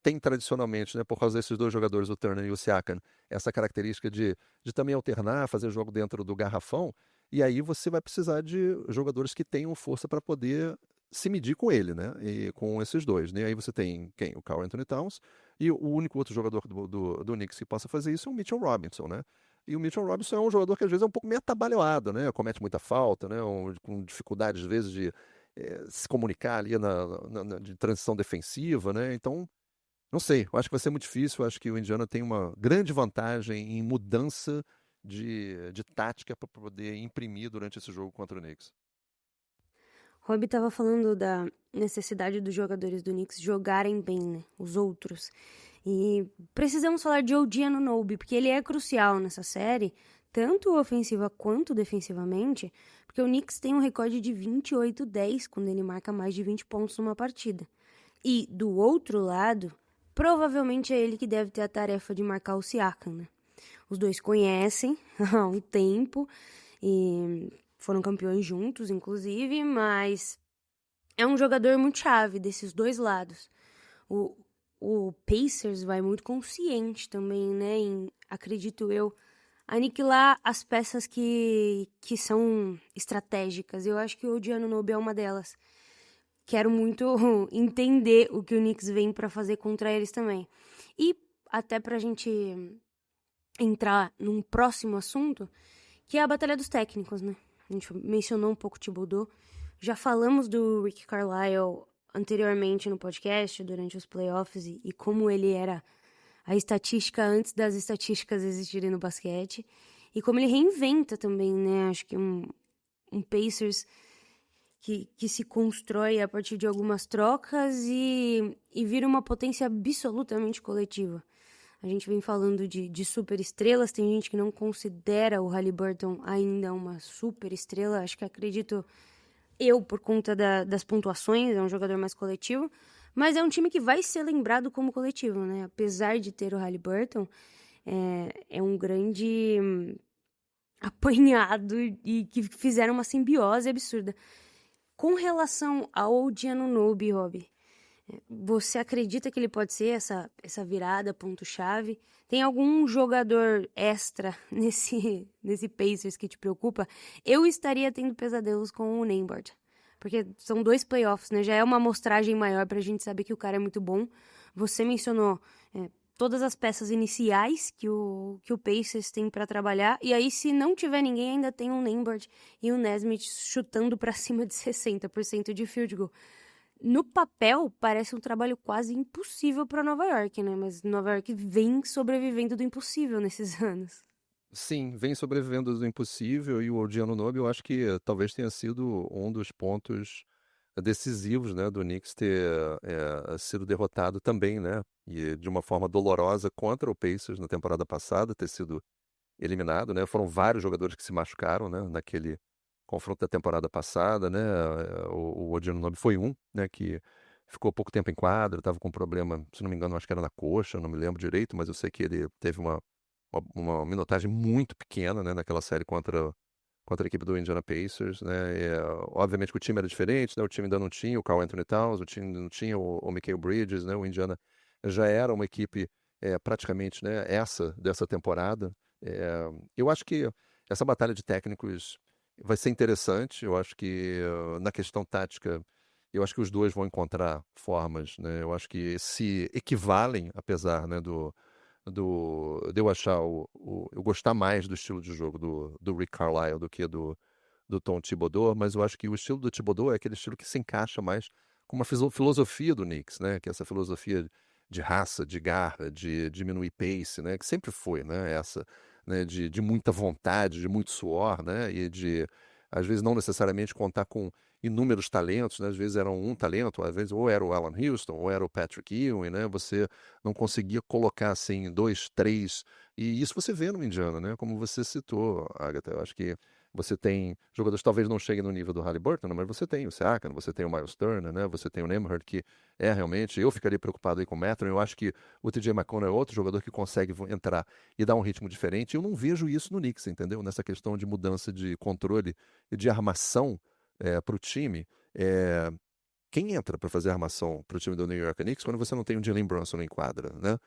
tem tradicionalmente, né, por causa desses dois jogadores, o Turner e o Siakam, essa característica de também alternar, fazer jogo dentro do garrafão. E aí você vai precisar de jogadores que tenham força para poder se medir com ele, né? E com esses dois, né? E aí você tem quem? O Karl Anthony Towns. E o único outro jogador do Knicks que possa fazer isso é o Mitchell Robinson, né? E o Mitchell Robinson é um jogador que às vezes é um pouco meio atabalhoado, né? Comete muita falta, né? Com dificuldade às vezes de se comunicar ali de transição defensiva, né? Então, não sei, eu acho que vai ser muito difícil. Eu acho que o Indiana tem uma grande vantagem em mudança de tática para poder imprimir durante esse jogo contra o Knicks. Rob estava falando da necessidade dos jogadores do Knicks jogarem bem, né? Os outros. E precisamos falar de OG Anunoby, porque ele é crucial nessa série, tanto ofensiva quanto defensivamente, porque o Knicks tem um recorde de 28-10 quando ele marca mais de 20 pontos numa partida. E, do outro lado, provavelmente é ele que deve ter a tarefa de marcar o Siakam, né? Os dois conhecem há um tempo e foram campeões juntos, inclusive, mas é um jogador muito chave desses dois lados. o Pacers vai muito consciente também, né, em, acredito eu, aniquilar as peças que são estratégicas. Eu acho que o Odi Anunoby é uma delas. Quero muito entender o que o Knicks vem pra fazer contra eles também. E até pra gente entrar num próximo assunto, que é a batalha dos técnicos, né? A gente mencionou um pouco o Thibodeau. Já falamos do Rick Carlisle anteriormente no podcast, durante os playoffs, e como ele era a estatística antes das estatísticas existirem no basquete. E como ele reinventa também, né? Acho que um Pacers que se constrói a partir de algumas trocas e vira uma potência absolutamente coletiva. A gente vem falando de super estrelas, tem gente que não considera o Haliburton ainda uma super estrela, acho que acredito eu por conta das pontuações, é um jogador mais coletivo, mas é um time que vai ser lembrado como coletivo, né? Apesar de ter o Haliburton, é um grande apanhado e que fizeram uma simbiose absurda. Com relação ao Odi Anunoby, Rob, você acredita que ele pode ser essa virada, ponto-chave? Tem algum jogador extra nesse Pacers que te preocupa? Eu estaria tendo pesadelos com o Nembhard. Porque são 2 playoffs, né? Já é uma amostragem maior pra gente saber que o cara é muito bom. Você mencionou todas as peças iniciais que o Pacers tem pra trabalhar. E aí, se não tiver ninguém, ainda tem o Nembhard e o Nesmith chutando pra cima de 60% de field goal. No papel, parece um trabalho quase impossível para Nova York, né? Mas Nova York vem sobrevivendo do impossível nesses anos. Sim, vem sobrevivendo do impossível e o Odi Anunoby eu acho que talvez tenha sido um dos pontos decisivos, né, do Knicks ter sido derrotado também, né, e de uma forma dolorosa contra o Pacers na temporada passada, ter sido eliminado, né, foram vários jogadores que se machucaram, né, naquele confronto da temporada passada, né, o Odi Anunoby foi um, né, que ficou pouco tempo em quadra, estava com um problema, se não me engano, acho que era na coxa, não me lembro direito, mas eu sei que ele teve uma minutagem muito pequena, né, naquela série contra a equipe do Indiana Pacers, né, obviamente que o time era diferente, né, o time ainda não tinha o Karl Anthony Towns, o time ainda não tinha o Mikal Bridges, né, o Indiana já era uma equipe praticamente, né, dessa temporada. Eu acho que essa batalha de técnicos vai ser interessante, eu acho que na questão tática, eu acho que os dois vão encontrar formas, né, eu acho que se equivalem, apesar, né, de eu achar eu gostar mais do estilo de jogo do Rick Carlisle do que do Tom Thibodeau, mas eu acho que o estilo do Thibodeau é aquele estilo que se encaixa mais com uma filosofia do Knicks, né? Que é essa filosofia de raça, de garra, de diminuir pace, né? Que sempre foi, né? Essa, né? De muita vontade, de muito suor, né? E de, às vezes, não necessariamente contar com inúmeros talentos, né? Às vezes era um talento, às vezes ou era o Alan Houston, ou era o Patrick Ewing, né? Você não conseguia colocar assim 2, 3, e isso você vê no Indiana, né? Como você citou, Agatha, eu acho que você tem jogadores que talvez não cheguem no nível do Haliburton, mas você tem o Siakam, você tem o Miles Turner, né? Você tem o Nembhard, que realmente, eu ficaria preocupado aí com o Mathurin, eu acho que o TJ McConnell é outro jogador que consegue entrar e dar um ritmo diferente, eu não vejo isso no Knicks, entendeu? Nessa questão de mudança de controle e de armação para o time, quem entra para fazer armação para o time do New York Knicks quando você não tem um Jalen Brunson em quadra, né?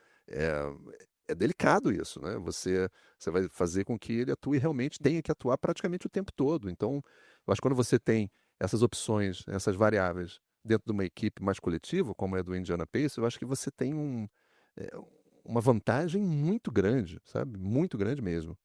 É delicado isso, né? Você vai fazer com que ele atue realmente, tenha que atuar praticamente o tempo todo. Então, eu acho que quando você tem essas opções, essas variáveis dentro de uma equipe mais coletiva, como é do Indiana Pacers, eu acho que você tem é, uma vantagem muito grande, sabe? Muito grande mesmo.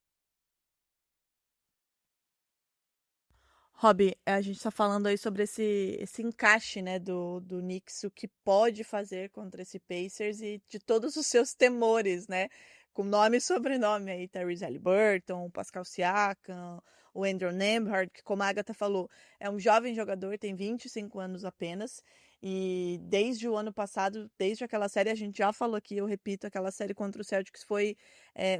Rob, a gente está falando aí sobre esse encaixe, né, do Knicks, o que pode fazer contra esse Pacers e de todos os seus temores, né, com nome e sobrenome aí, Tyrese Haliburton, Pascal Siakam, o Andrew Nembhard, que como a Agatha falou, é um jovem jogador, tem 25 anos apenas, e desde o ano passado, desde aquela série, a gente já falou aqui, eu repito, aquela série contra o Celtics foi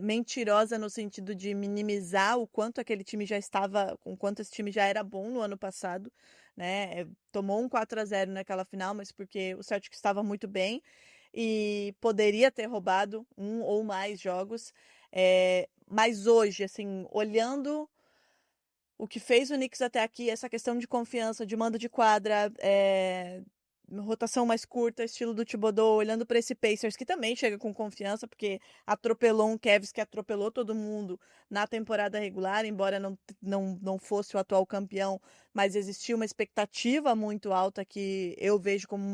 mentirosa no sentido de minimizar o quanto aquele time já estava, o quanto esse time já era bom no ano passado, né? Tomou um 4-0 naquela final, mas porque o Celtics estava muito bem e poderia ter roubado um ou mais jogos. Mas hoje, assim, olhando o que fez o Knicks até aqui, essa questão de confiança, de mando de quadra, rotação mais curta, estilo do Thibodeau, olhando para esse Pacers que também chega com confiança, porque atropelou um Cavs que atropelou todo mundo na temporada regular, embora não fosse o atual campeão, mas existia uma expectativa muito alta que eu vejo como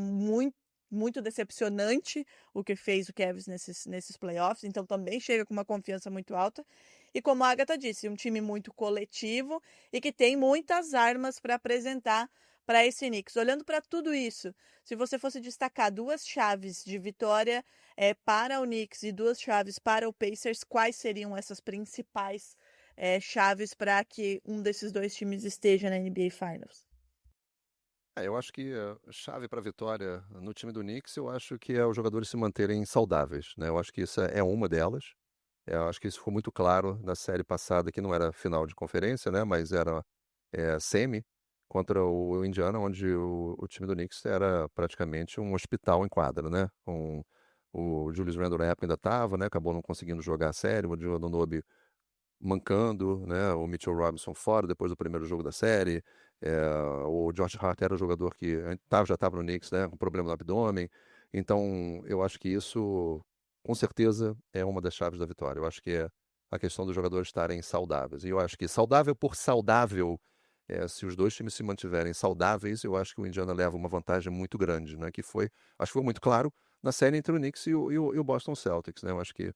muito decepcionante o que fez o Cavs nesses playoffs, então também chega com uma confiança muito alta. E como a Agatha disse, um time muito coletivo e que tem muitas armas para apresentar para esse Knicks. Olhando para tudo isso, se você fosse destacar 2 chaves de vitória para o Knicks e 2 chaves para o Pacers, quais seriam essas principais chaves para que um desses 2 times esteja na NBA Finals? Eu acho que a chave para a vitória no time do Knicks, eu acho que é os jogadores se manterem saudáveis, né? Eu acho que isso é uma delas. Eu acho que isso ficou muito claro na série passada, que não era final de conferência, né? Mas era semi contra o Indiana, onde o time do Knicks era praticamente um hospital em quadra, né? O Julius Randle ainda estava, né? Acabou não conseguindo jogar a série, o Joe Anunoby mancando, né? O Mitchell Robinson fora depois do primeiro jogo da série. O Josh Hart era o jogador que já estava no Knicks, né? Com problema no abdômen. Então, eu acho que isso, com certeza, é uma das chaves da vitória. Eu acho que é a questão dos jogadores estarem saudáveis. E eu acho que saudável por saudável, se os 2 times se mantiverem saudáveis, eu acho que o Indiana leva uma vantagem muito grande, né? Acho que foi muito claro na série entre o Knicks e o Boston Celtics, né? Eu acho que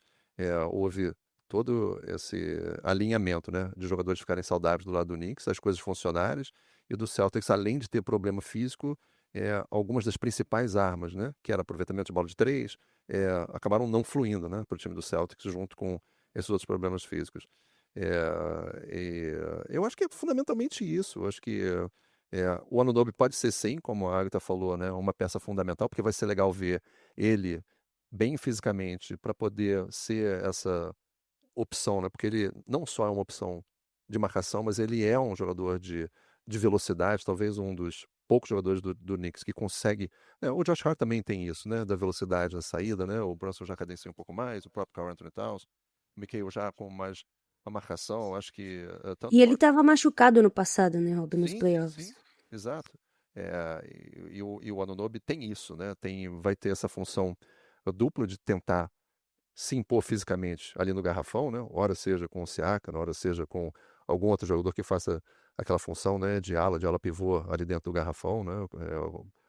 houve todo esse alinhamento, né, de jogadores ficarem saudáveis do lado do Knicks, as coisas funcionarem, e do Celtics, além de ter problema físico, algumas das principais armas, né, que era aproveitamento de bola de 3, acabaram não fluindo, né, para o time do Celtics, junto com esses outros problemas físicos. Eu acho que é fundamentalmente isso. Eu acho que o Anunoby pode ser, sim, como a Agatha falou, né, uma peça fundamental, porque vai ser legal ver ele bem fisicamente para poder ser essa opção, né? Porque ele não só é uma opção de marcação, mas ele é um jogador de velocidade, talvez um dos poucos jogadores do Knicks que consegue. O Josh Hart também tem isso, né? Da velocidade na saída, né? O Brunson já cadencia um pouco mais, o próprio Karl Anthony Towns, o Mikhail já com mais uma marcação, acho que tanto E ele tava machucado no passado, né, Rob, nos sim, sim, playoffs. exato. E o Anunoby tem isso, né? Vai ter essa função dupla de tentar se impor fisicamente ali no garrafão, né? Ora seja com o Siakam, ora seja com algum outro jogador que faça aquela função, né, de ala pivô ali dentro do garrafão, né?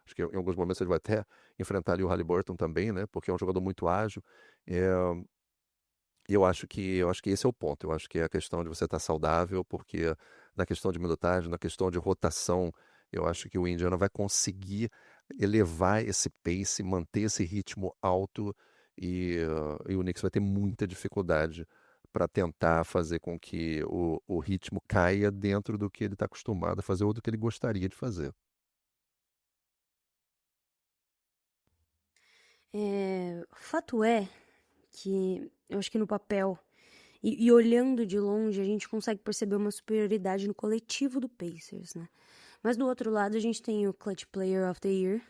Acho que em alguns momentos ele vai até enfrentar ali o Haliburton também, né? Porque é um jogador muito ágil. É, e eu acho que esse é o ponto. Eu acho que é a questão de você estar saudável, porque na questão de minutagem, na questão de rotação, eu acho que o Indiana vai conseguir elevar esse pace, manter esse ritmo alto e o Knicks vai ter muita dificuldade para tentar fazer com que o ritmo caia dentro do que ele está acostumado a fazer ou do que ele gostaria de fazer. Fato é que eu acho que no papel e olhando de longe a gente consegue perceber uma superioridade no coletivo do Pacers, né? Mas do outro lado a gente tem o Clutch Player of the Year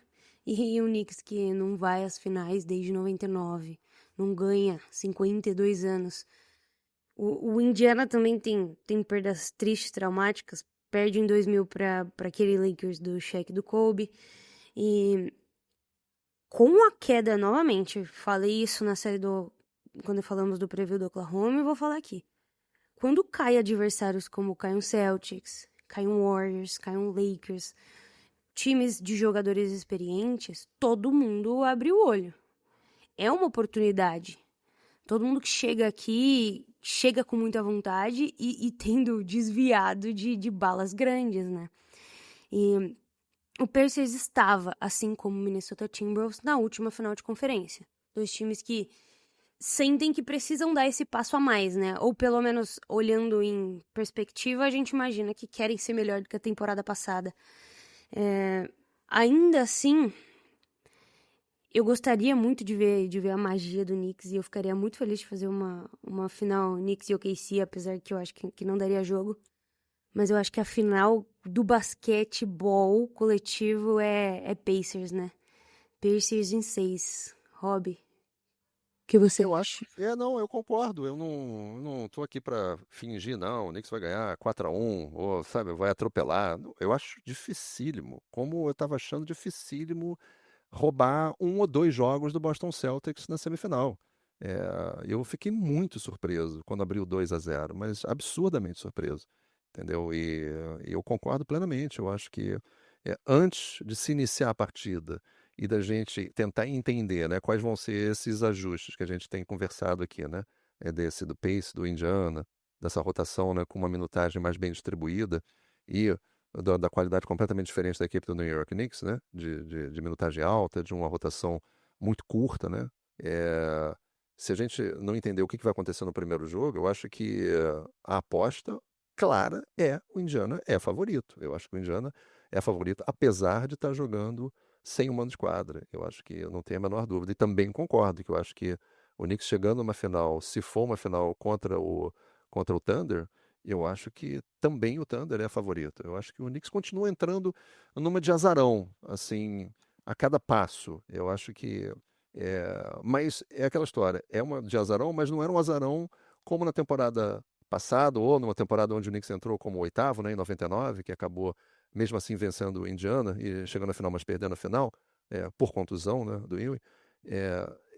e o Knicks que não vai às finais desde 99, não ganha 52 anos. O Indiana também tem perdas tristes, traumáticas, perde em 2000 para aquele Lakers do Shaq e do Kobe e com a queda novamente, falei isso na série quando falamos do preview do Oklahoma e vou falar aqui. Quando cai adversários como cai um Celtics, cai um Warriors, cai um Lakers, times de jogadores experientes, todo mundo abre o olho. É uma oportunidade. Todo mundo que chega aqui chega com muita vontade e tendo desviado de balas grandes, né? E o Pacers estava, assim como o Minnesota Timberwolves, na última final de conferência. 2 times que sentem que precisam dar esse passo a mais, né? Ou pelo menos, olhando em perspectiva, a gente imagina que querem ser melhor do que a temporada passada. Ainda assim, eu gostaria muito de ver a magia do Knicks e eu ficaria muito feliz de fazer uma final Knicks e OKC, apesar que eu acho que não daria jogo. Mas eu acho que a final do basquetebol coletivo é Pacers, né? Pacers em 6. Rob. que você Eu acha? acho. Não, eu concordo. Eu não tô aqui para fingir, não. O Knicks vai ganhar 4-1 ou, sabe, vai atropelar. Eu acho dificílimo. Como eu estava achando dificílimo roubar um ou dois jogos do Boston Celtics na semifinal. Eu fiquei muito surpreso quando abriu 2-0, mas absurdamente surpreso, entendeu? E eu concordo plenamente. Eu acho que antes de se iniciar a partida e da gente tentar entender, né, quais vão ser esses ajustes que a gente tem conversado aqui, né? Desse do pace do Indiana, dessa rotação, né, com uma minutagem mais bem distribuída e da qualidade completamente diferente da equipe do New York Knicks, né? De minutagem alta, de uma rotação muito curta, né? É, Se a gente não entender o que vai acontecer no primeiro jogo, eu acho que a aposta clara é o Indiana é favorito. Eu acho que o Indiana é favorito, apesar de estar jogando sem um mano de quadra. Eu acho que eu não tenho a menor dúvida. E também concordo que eu acho que o Knicks chegando numa final, se for uma final contra o Thunder, eu acho que também o Thunder é favorito. Eu acho que o Knicks continua entrando numa de azarão, assim, a cada passo. Eu acho que. Mas é aquela história. É uma de azarão, mas não era um azarão como na temporada passada, ou numa temporada onde o Knicks entrou como oitavo, né, em 99, que acabou mesmo assim vencendo o Indiana e chegando na final, mas perdendo a final, por contusão, né, do Ewing.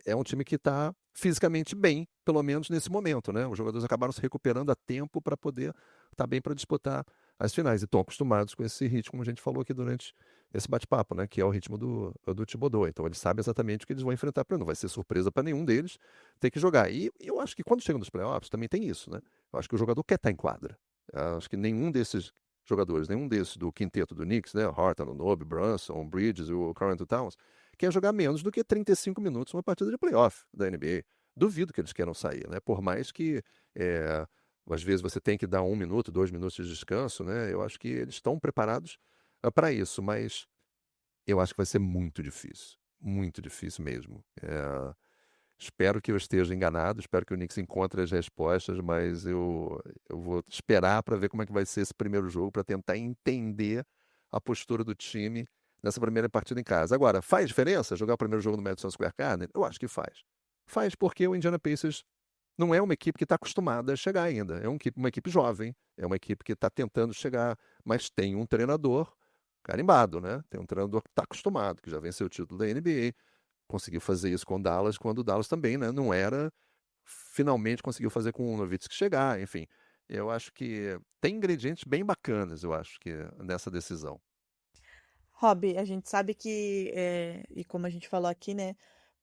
É um time que está fisicamente bem, pelo menos nesse momento, né? Os jogadores acabaram se recuperando a tempo para poder estar bem para disputar as finais e estão acostumados com esse ritmo, como a gente falou aqui durante esse bate-papo, né? Que é o ritmo do Thibodeau. Então eles sabem exatamente o que eles vão enfrentar, não vai ser surpresa para nenhum deles ter que jogar. E eu acho que quando chega nos playoffs também tem isso, né? Eu acho que o jogador quer estar em quadra. Eu acho que nenhum desses jogadores, nenhum desses do quinteto do Knicks, né? Horton, Anunoby, Brunson, Bridges e o Karl-Anthony Towns, quer jogar menos do que 35 minutos uma partida de playoff da NBA. Duvido que eles queiram sair, né? Por mais que às vezes você tem que dar 1 minuto, 2 minutos de descanso, né? Eu acho que eles estão preparados para isso, mas eu acho que vai ser muito difícil mesmo. Espero que eu esteja enganado, espero que o Knicks encontre as respostas, mas eu vou esperar para ver como é que vai ser esse primeiro jogo, para tentar entender a postura do time nessa primeira partida em casa. Agora, faz diferença jogar o primeiro jogo no Madison Square Garden? Eu acho que faz. Faz porque o Indiana Pacers não é uma equipe que está acostumada a chegar ainda. É uma equipe jovem, é uma equipe que está tentando chegar, mas tem um treinador carimbado, né? Tem um treinador que está acostumado, que já venceu o título da NBA, conseguiu fazer isso com o Dallas, quando o Dallas também, né? Não era, finalmente conseguiu fazer com o Nowitzki chegar, enfim. Eu acho que tem ingredientes bem bacanas, eu acho que nessa decisão. Rob, a gente sabe que, e como a gente falou aqui, né?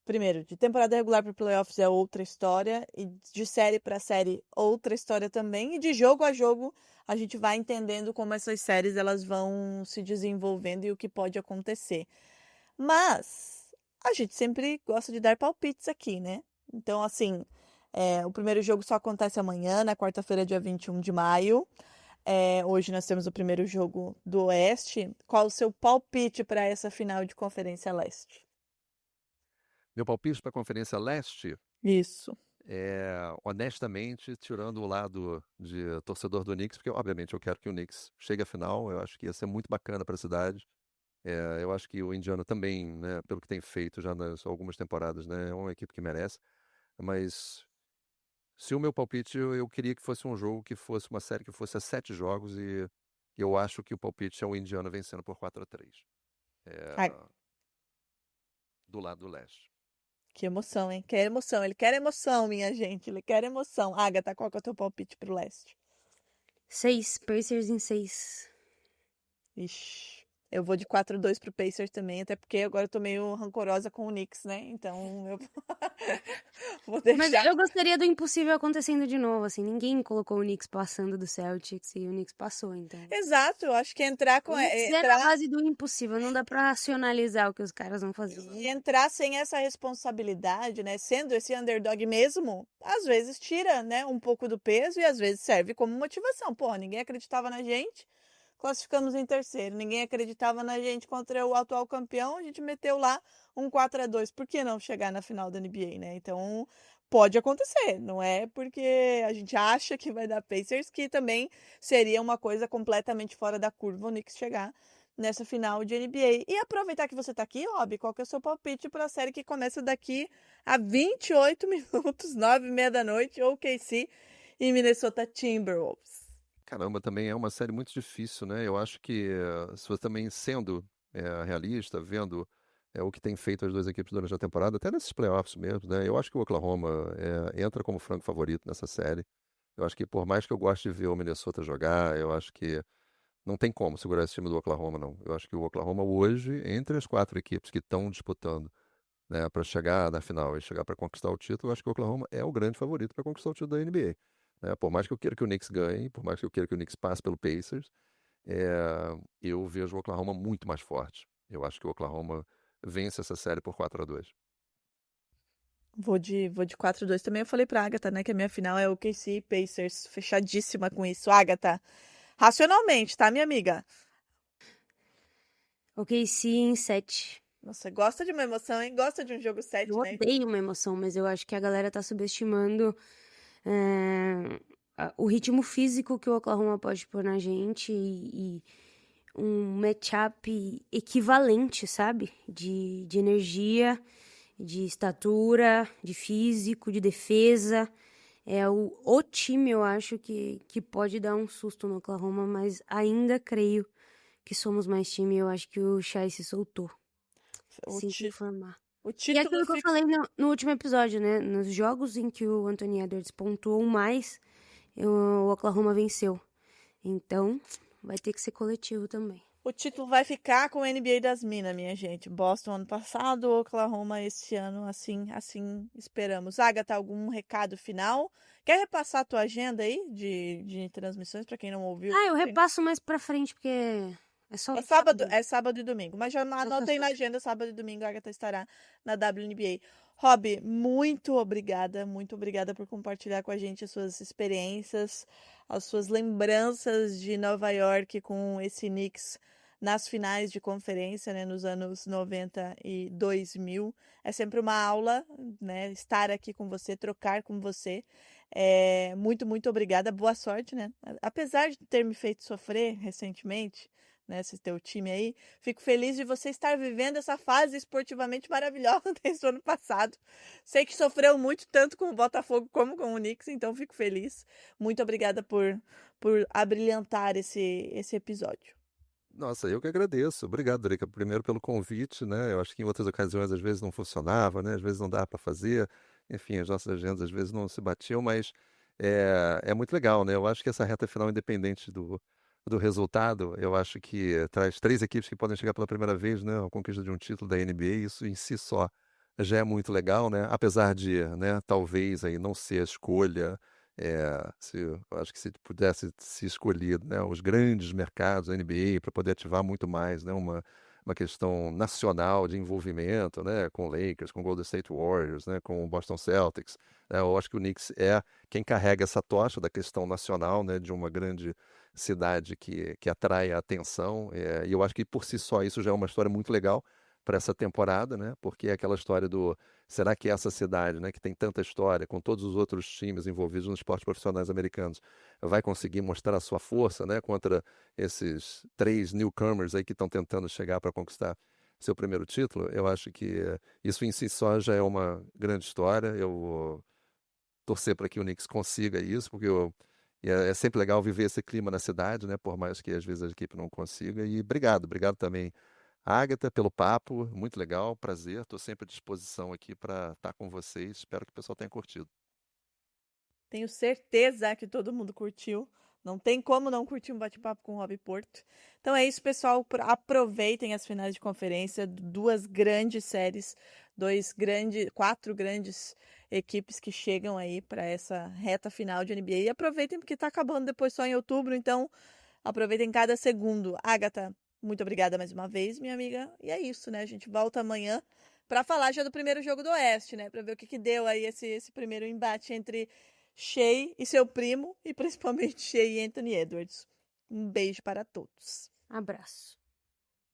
Primeiro, de temporada regular para playoffs é outra história, e de série para série outra história também, e de jogo a jogo a gente vai entendendo como essas séries elas vão se desenvolvendo e o que pode acontecer. Mas a gente sempre gosta de dar palpites aqui, né? Então, assim, o primeiro jogo só acontece amanhã, na quarta-feira, dia 21 de maio. Hoje nós temos o primeiro jogo do Oeste. Qual o seu palpite para essa final de Conferência Leste? Meu palpite para a Conferência Leste Isso. honestamente, tirando o lado de torcedor do Knicks, porque obviamente eu quero que o Knicks chegue à final, eu acho que ia ser muito bacana para a cidade. Eu acho que o Indiana também, né, pelo que tem feito já nas algumas temporadas, né, é uma equipe que merece. Mas se o meu palpite, eu queria que fosse um jogo, que fosse uma série que fosse a 7 jogos e eu acho que o palpite é o Indiana vencendo por 4-3, Ai, do lado do leste. que emoção, hein? Quer emoção. Ele quer emoção, minha gente. Ele quer emoção. Agatha, qual que é o teu palpite pro Leste? 6, Pacers em 6. Ixi. Eu vou de 4-2 pro Pacers também, até porque agora eu tô meio rancorosa com o Knicks, né? Então eu vou Mas deixar. eu gostaria do impossível acontecendo de novo, assim. Ninguém colocou o Knicks passando do Celtics e o Knicks passou, então. Exato, eu acho que entrar O com Knicks é na base do impossível, não dá pra racionalizar o que os caras vão fazer. e entrar sem essa responsabilidade, né? Sendo esse underdog mesmo, às vezes tira, né, um pouco do peso e às vezes serve como motivação. Pô, ninguém acreditava na gente, classificamos em terceiro. Ninguém acreditava na gente contra o atual campeão, a gente meteu lá um 4-2. Por que não chegar na final da NBA, né? Então, pode acontecer, não é porque a gente acha que vai dar Pacers que também seria uma coisa completamente fora da curva o Knicks chegar nessa final de NBA. E aproveitar que você tá aqui, Rob, qual que é o seu palpite para a série que começa daqui a 28 minutos, 9h30 da noite, OKC e Minnesota Timberwolves? Caramba, também é uma série muito difícil, né? Eu acho que, se você também sendo realista, vendo o que tem feito as duas equipes durante a temporada, até nesses playoffs mesmo, né? Eu acho que o Oklahoma entra como franco favorito nessa série. Eu acho que por mais que eu goste de ver o Minnesota jogar, eu acho que não tem como segurar esse time do Oklahoma, não. Eu acho que o Oklahoma hoje, entre as quatro equipes que estão disputando, né, para chegar na final e chegar para conquistar o título, eu acho que o Oklahoma é o grande favorito para conquistar o título da NBA. Né? Por mais que eu queira que o Knicks ganhe, por mais que eu queira que o Knicks passe pelo Pacers, eu vejo o Oklahoma muito mais forte. Eu acho que o Oklahoma vence essa série por 4-2. Vou de 4-2 também. Eu falei pra Agatha, né, que a minha final é OKC e Pacers. Fechadíssima com isso. Agatha, racionalmente, tá, minha amiga? OKC em 7. Nossa, gosta de uma emoção, hein? Gosta de um jogo 7, Eu né? odeio uma emoção, mas eu acho que a galera tá subestimando o ritmo físico que o Oklahoma pode pôr na gente e um matchup equivalente, sabe? De energia, de estatura, de físico, de defesa. É o time, eu acho, que pode dar um susto no Oklahoma, mas ainda creio que somos mais time. Eu acho que o Shai se soltou. O, Sinto ti- informar. o E é título aquilo que eu fica. falei no último episódio, né? Nos jogos em que o Anthony Edwards pontuou mais, o Oklahoma venceu. Então, vai ter que ser coletivo também. O título vai ficar com o NBA das Minas, minha gente. Boston ano passado, Oklahoma este ano, assim esperamos. Agatha, algum recado final? Quer repassar a tua agenda aí de transmissões para quem não ouviu? Ah, eu repasso mais pra frente, porque é só sábado. É sábado e domingo, mas já Só essa anotei na sexta. agenda, sábado e domingo a Agatha estará na WNBA. Rob, muito obrigada por compartilhar com a gente as suas experiências, as suas lembranças de Nova York com esse Knicks nas finais de conferência, né, nos anos 90 e 2000. É sempre uma aula, né, estar aqui com você, trocar com você. Muito obrigada, boa sorte, né? Apesar de ter me feito sofrer recentemente, né, esse teu time aí. Fico feliz de você estar vivendo essa fase esportivamente maravilhosa desde o ano passado. Sei que sofreu muito, tanto com o Botafogo como com o Knicks, então fico feliz. Muito obrigada por abrilhantar esse episódio. Nossa, eu que agradeço. Obrigado, Drica, primeiro pelo convite, né? Eu acho que em outras ocasiões às vezes não funcionava, né? Às vezes não dava para fazer. Enfim, as nossas agendas às vezes não se batiam, mas é muito legal, né? Eu acho que essa reta final, independente do resultado, eu acho que traz três equipes que podem chegar pela primeira vez, né? A conquista de um título da NBA, isso em si só já é muito legal, né? Apesar de, né, talvez aí não ser a escolha eu acho que se pudesse se escolher, né, os grandes mercados da NBA para poder ativar muito mais, né, uma questão nacional de envolvimento, né, com o Lakers, com o Golden State Warriors, né, com o Boston Celtics, né, eu acho que o Knicks é quem carrega essa tocha da questão nacional, né, de uma grande cidade que atrai a atenção, e eu acho que por si só isso já é uma história muito legal para essa temporada, né, porque é aquela história do será que essa cidade, né, que tem tanta história, com todos os outros times envolvidos nos esportes profissionais americanos, vai conseguir mostrar a sua força, né, contra esses três newcomers aí que estão tentando chegar para conquistar seu primeiro título? Eu acho que isso em si só já é uma grande história. Eu vou torcer para que o Knicks consiga isso, porque é sempre legal viver esse clima na cidade, né, por mais que às vezes a equipe não consiga. E obrigado também Agatha, pelo papo, muito legal, prazer. Estou sempre à disposição aqui para estar com vocês. Espero que o pessoal tenha curtido. Tenho certeza que todo mundo curtiu. Não tem como não curtir um bate-papo com o Rob Porto. Então é isso, pessoal. Aproveitem as finais de conferência, duas grandes séries, quatro grandes equipes que chegam aí para essa reta final de NBA. E aproveitem porque está acabando depois só em outubro, então aproveitem cada segundo. Agatha, muito obrigada mais uma vez, minha amiga. E é isso, né? A gente volta amanhã para falar já do primeiro jogo do Oeste, né? Para ver o que deu aí esse primeiro embate entre Shai e seu primo, e principalmente Shai e Anthony Edwards. Um beijo para todos. Abraço.